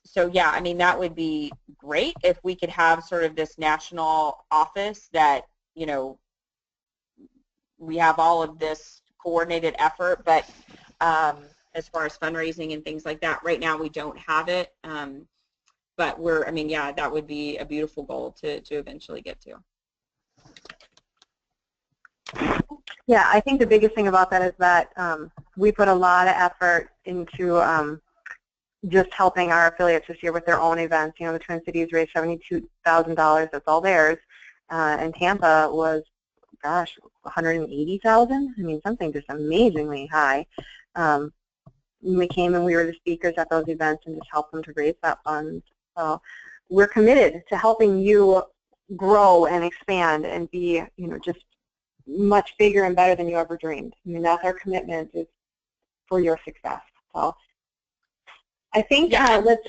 So yeah, I mean, that would be great if we could have sort of this national office that, you know, we have all of this coordinated effort, but as far as fundraising and things like that, right now we don't have it. But I mean, yeah, that would be a beautiful goal to eventually get to. Yeah, I think the biggest thing about that is that we put a lot of effort into just helping our affiliates this year with their own events. You know, the Twin Cities raised $72,000. That's all theirs. And Tampa was, gosh, $180,000. I mean, something just amazingly high. We came and we were the speakers at those events and just helped them to raise that fund. So we're committed to helping you grow and expand and be, you know, just much bigger and better than you ever dreamed. I mean, that's our commitment, is for your success. So I think let's.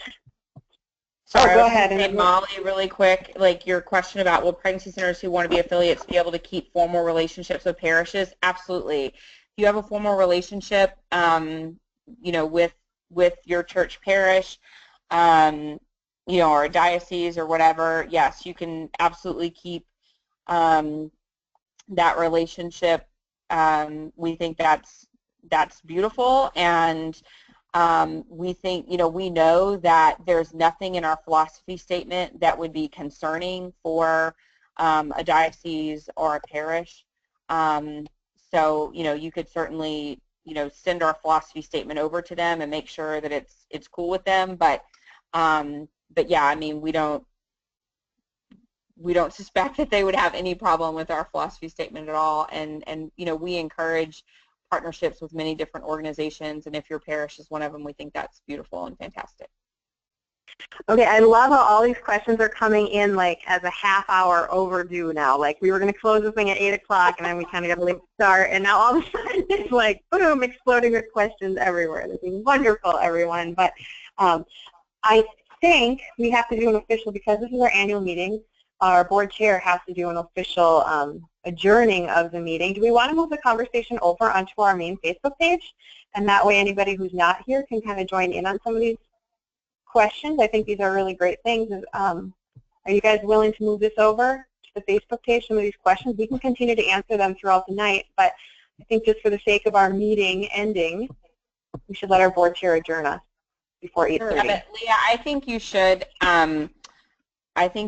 Sorry, go I was ahead. going to say, Molly, really quick, like your question about will pregnancy centers who want to be affiliates be able to keep formal relationships with parishes? Absolutely. If you have a formal relationship, you know, with your church parish, you know, or a diocese or whatever, yes, you can absolutely keep that relationship. We think that's beautiful, and we think, you know, we know that there's nothing in our philosophy statement that would be concerning for a diocese or a parish. So, you know, you could certainly, you know, send our philosophy statement over to them and make sure that it's cool with them. But yeah, I mean, we don't suspect that they would have any problem with our philosophy statement at all. And you know, we encourage partnerships with many different organizations, and if your parish is one of them, we think that's beautiful and fantastic. Okay, I love how all these questions are coming in like as a half-hour overdue now. Like we were going to close this thing at 8 o'clock, and then we kind of got a late start, and now all of a sudden it's like, boom, exploding with questions everywhere. This is wonderful, everyone. But I think we have to do an official, because this is our annual meeting, our board chair has to do an official adjourning of the meeting. Do we want to move the conversation over onto our main Facebook page? And that way anybody who's not here can kind of join in on some of these questions. I think these are really great things. Are you guys willing to move this over to the Facebook page, some of these questions? We can continue to answer them throughout the night, but I think just for the sake of our meeting ending, we should let our board chair adjourn us before 8:30. Yeah, but Leah, I think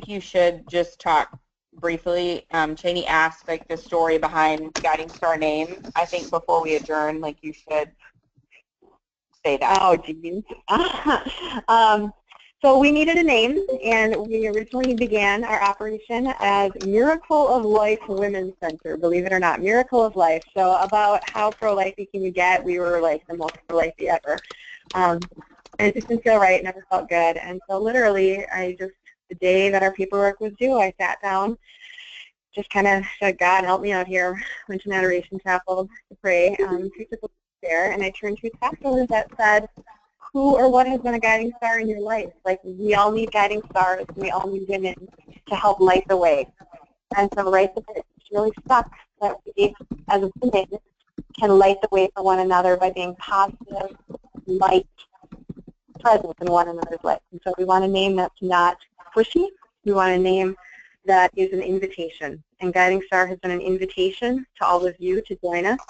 you should just talk briefly. Cheney asked like the story behind Guiding Star name. I think before we adjourn, like you should say that. Oh, geez. So we needed a name, and we originally began our operation as Miracle of Life Women's Center, believe it or not, Miracle of Life. So about how pro-lifey can you get, we were like the most pro-lifey ever. And it just didn't feel right, never felt good. And so literally, the day that our paperwork was due, I sat down, just kind of said, God, help me out here. Went to an adoration chapel to pray, there, and I turned to a pastor that said, who or what has been a guiding star in your life? Like, we all need guiding stars, and we all need women to help light the way. And so right there, it's really stuck that we, as a women, can light the way for one another by being positive, light, presence in one another's life. And so we want a name that's not pushy. We want a name that is an invitation. And Guiding Star has been an invitation to all of you to join us,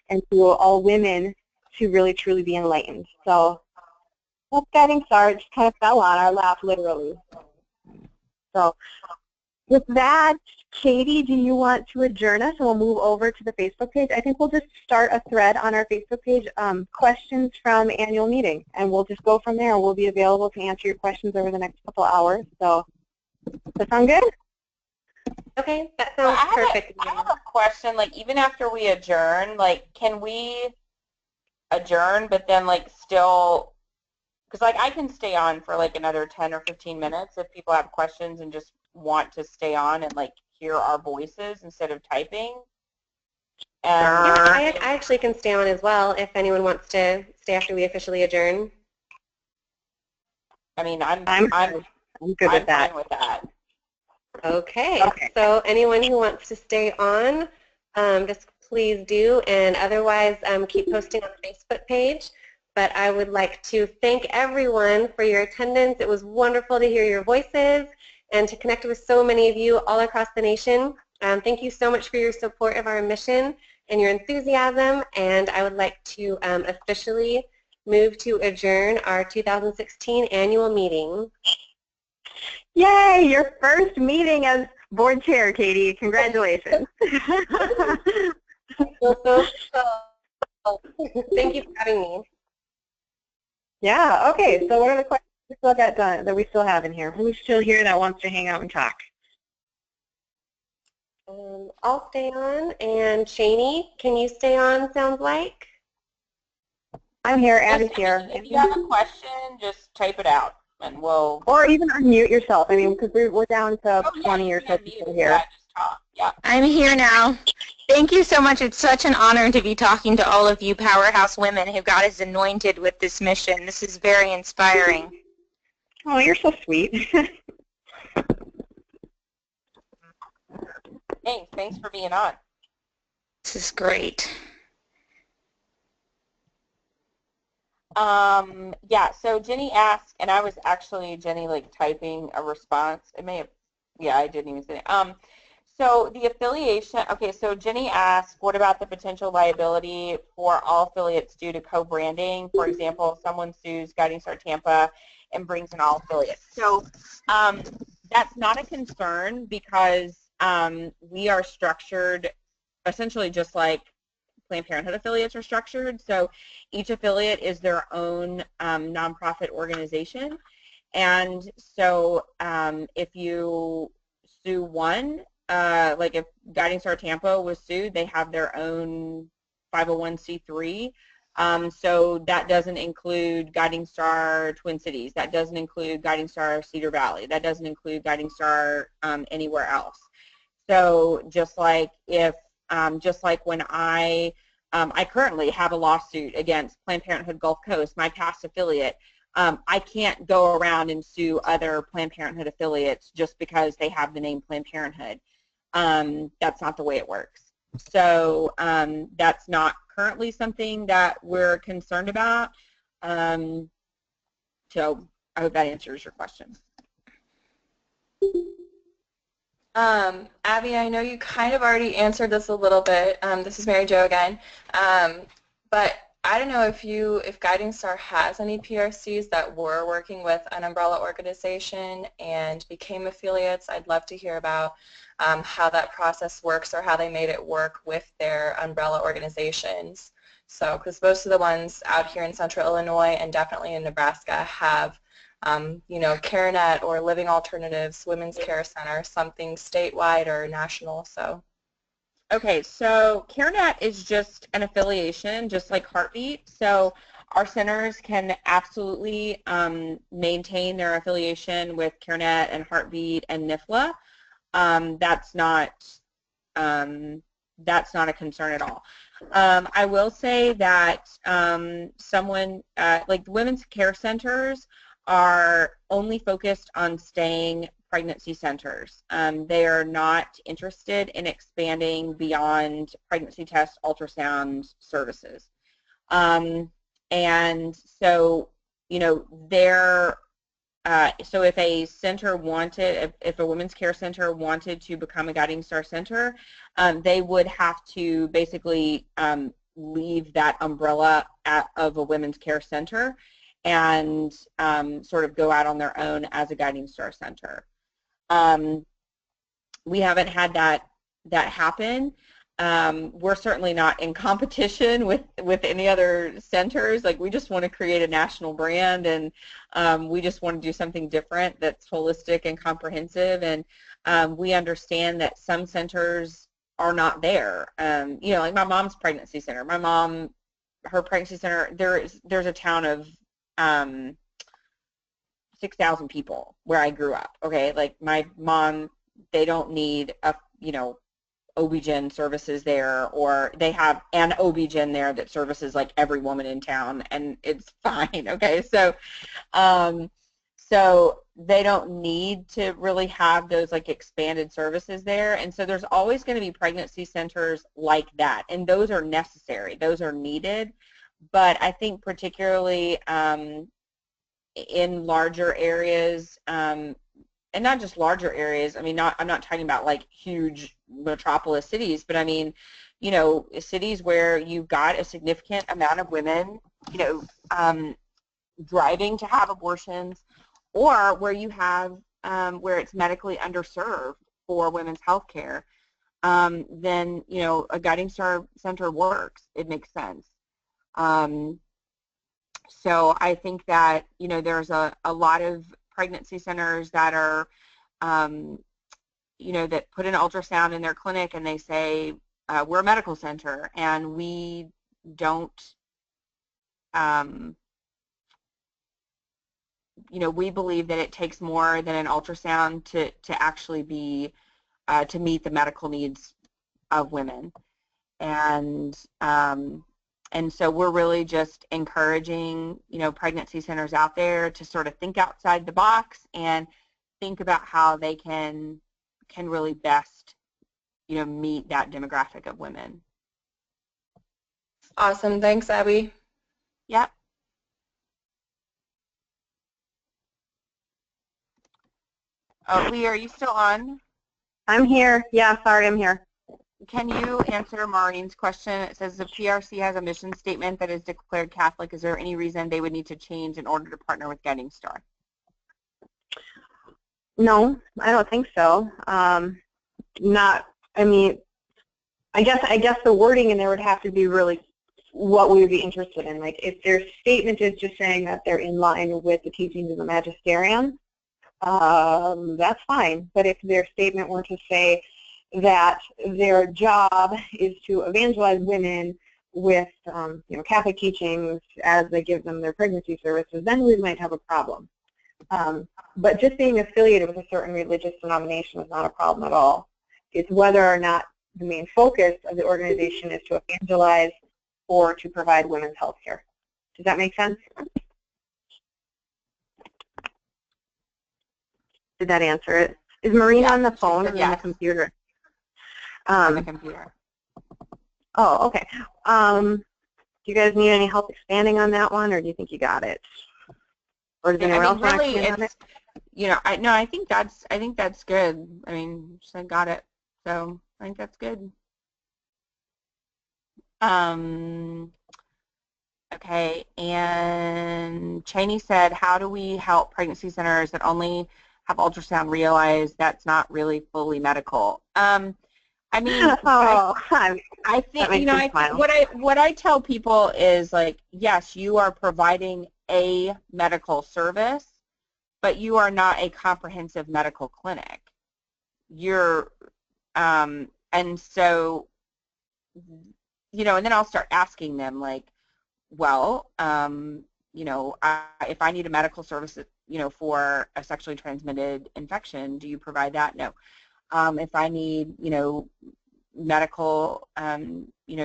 and to all women to really truly be enlightened. So that's Guiding Star. It just kind of fell on our lap, literally. So with that, Katie, do you want to adjourn us, and we'll move over to the Facebook page? I think we'll just start a thread on our Facebook page, questions from annual meeting, and we'll just go from there. We'll be available to answer your questions over the next couple hours. So does that sound good? Okay, that sounds perfect. I have a question. Like, even after we adjourn, like, can we adjourn, but then, like, still, because, like, I can stay on for, like, another 10 or 15 minutes if people have questions and just want to stay on and, like, hear our voices instead of typing. And yeah, I actually can stay on as well if anyone wants to stay after we officially adjourn. I mean, I'm good with that. fine with that. Okay, so anyone who wants to stay on, just please do, and otherwise keep posting on the Facebook page. But I would like to thank everyone for your attendance. It was wonderful to hear your voices and to connect with so many of you all across the nation. Thank you so much for your support of our mission and your enthusiasm, and I would like to officially move to adjourn our 2016 annual meeing. Yay, your first meeting as board chair, Katie. Congratulations. Thank you for having me. Yeah, okay, so what are the questions we still got done that we still have in here? Who's still here that wants to hang out and talk? I'll stay on, and Cheney, can you stay on, sounds like? I'm here, Abby's here. If you have a question, just type it out, and we'll... Or even unmute yourself, I mean, because we're down to 20 or so people here. Yeah, just talk. Yeah. I'm here now. Thank you so much. It's such an honor to be talking to all of you powerhouse women who God has anointed with this mission. This is very inspiring. Oh, you're so sweet. Thanks for being on. This is great. Yeah, so Jenny asked, and I was actually, Jenny, like typing a response. It may have, yeah, I didn't even say it. So the affiliation, okay, so Jenny asked, what about the potential liability for all affiliates due to co-branding? For example, someone sues Guiding Star Tampa and brings in all affiliates. So that's not a concern because we are structured essentially just like Planned Parenthood affiliates are structured. So each affiliate is their own nonprofit organization. And so if you sue one, like if Guiding Star Tampa was sued, they have their own 501c3. So that doesn't include Guiding Star Twin Cities. That doesn't include Guiding Star Cedar Valley. That doesn't include Guiding Star anywhere else. So just like if, just like when I currently have a lawsuit against Planned Parenthood Gulf Coast, my past affiliate. I can't go around and sue other Planned Parenthood affiliates just because they have the name Planned Parenthood. That's not the way it works. So that's not currently something that we're concerned about. So I hope that answers your question. Abby, I know you kind of already answered this a little bit. This is Mary Jo again. But I don't know if Guiding Star has any PRCs that were working with an umbrella organization and became affiliates. I'd love to hear about how that process works or how they made it work with their umbrella organizations. So, because most of the ones out here in Central Illinois and definitely in Nebraska have you know, CareNet or Living Alternatives, Women's Care Center, something statewide or national. So, okay, so CareNet is just an affiliation, just like Heartbeat. So our centers can absolutely maintain their affiliation with CareNet and Heartbeat and NIFLA. That's not a concern at all. I will say that someone like the Women's Care Centers are only focused on staying pregnancy centers. They are not interested in expanding beyond pregnancy test ultrasound services. And so, you know, so if a center wanted, if a women's care center wanted to become a Guiding Star center, they would have to basically leave that umbrella of a women's care center and sort of go out on their own as a Guiding Star center. We haven't had that happen. We're certainly not in competition with any other centers. Like, we just want to create a national brand, and we just want to do something different that's holistic and comprehensive. And we understand that some centers are not there. You know, like my mom's pregnancy center. My mom, her pregnancy center, there's a town of 6,000 people where I grew up. Okay, like my mom, they don't need a, you know, OB-GYN services there, or they have an OB-GYN there that services like every woman in town, and it's fine. Okay, so so they don't need to really have those like expanded services there, and so there's always going to be pregnancy centers like that, and those are necessary, those are needed. But I think particularly in larger areas, and not just larger areas, I mean, I'm not talking about like huge metropolis cities, but I mean, you know, cities where you've got a significant amount of women, you know, driving to have abortions, or where you have, where it's medically underserved for women's health care, then, you know, a Guiding Star center works. It makes sense. So I think that, you know, there's a lot of pregnancy centers that are, you know, that put an ultrasound in their clinic and they say, we're a medical center, and we don't, you know, we believe that it takes more than an ultrasound to actually be, to meet the medical needs of women. And so we're really just encouraging, pregnancy centers out there to sort of think outside the box and think about how they can really best, meet that demographic of women. Awesome. Thanks, Abby. Yep. Oh, Lee, are you still on? I'm here. Yeah, sorry, I'm here. Can you answer Maureen's question? It says the PRC has a mission statement that is declared Catholic. Is there any reason they would need to change in order to partner with Guiding Star? No, I don't think so. I guess the wording in there would have to be really what we would be interested in. Like if their statement is just saying that they're in line with the teachings of the magisterium, that's fine. But if their statement were to say that their job is to evangelize women with Catholic teachings as they give them their pregnancy services, then we might have a problem. But just being affiliated with a certain religious denomination is not a problem at all. It's whether or not the main focus of the organization is to evangelize or to provide women's health care. Does that make sense? Did that answer it? Is Maureen on the phone or on the computer? On the computer. Oh, okay. Do you guys need any help expanding on that one, or do you think you got it? Or does anyone else want to expand on it? I think that's good. I mean, I got it, so I think that's good. Okay, and Cheney said, how do we help pregnancy centers that only have ultrasound realize that's not really fully medical? I think, what I tell people is, like, yes, you are providing a medical service, but you are not a comprehensive medical clinic. You're, and so, and then I'll start asking them, like, well, if I need a medical service, for a sexually transmitted infection, do you provide that? No. If I need, medical,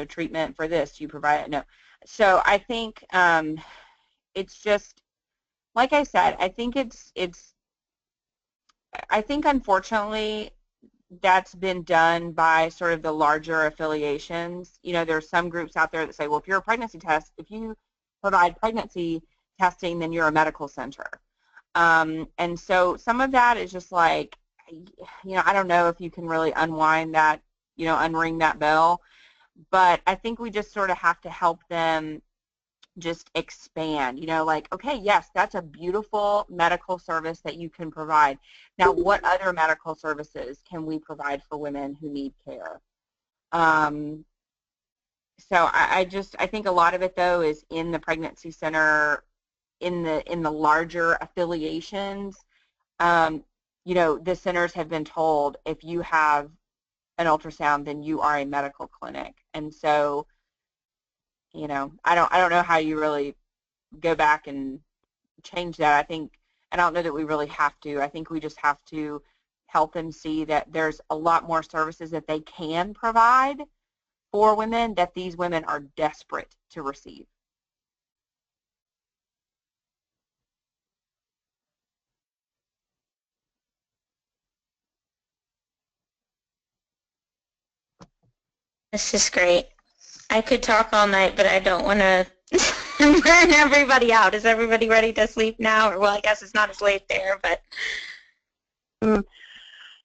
treatment for this, do you provide it? No. So I think it's just, like I said, I think unfortunately that's been done by sort of the larger affiliations. There's some groups out there that say, well, if you're a pregnancy test, if you provide pregnancy testing, then you're a medical center. And so some of that is just like, I don't know if you can really unwind that, unring that bell, but I think we just sort of have to help them just expand, like, okay, yes, that's a beautiful medical service that you can provide. Now, what other medical services can we provide for women who need care? So I think a lot of it, though, is in the pregnancy center, in the larger affiliations. The centers have been told, if you have an ultrasound, then you are a medical clinic. And so, I don't know how you really go back and change that. I don't know that we really have to. I think we just have to help them see that there's a lot more services that they can provide for women that these women are desperate to receive. This is great. I could talk all night, but I don't want to burn everybody out. Is everybody ready to sleep now? Or, well, I guess it's not as late there, but.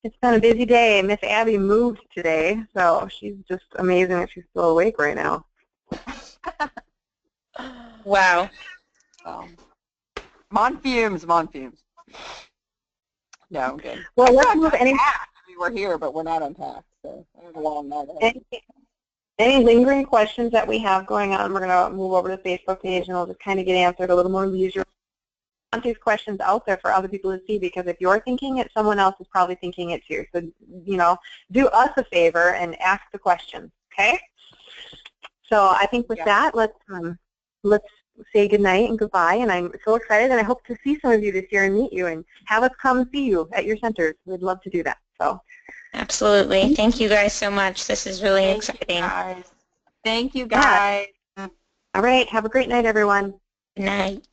It's been a busy day. Miss Abby moved today, so she's just amazing that she's still awake right now. Wow. I'm on fumes. No, I'm good. Well, let's move any. We're here, but we're not unpacked, so I don't know why I'm not. Any lingering questions that we have going on, we're going to move over to the Facebook page, and we'll just kind of get answered a little more leisure. I want these questions out there for other people to see, because if you're thinking it, someone else is probably thinking it too. So, do us a favor and ask the questions, okay? So I think with that, let's say goodnight and goodbye, and I'm so excited, and I hope to see some of you this year and meet you and have us come see you at your centers. We'd love to do that. So. Absolutely. Thank you guys so much. This is really exciting. Guys. Thank you, guys. All right. Have a great night, everyone. Good night.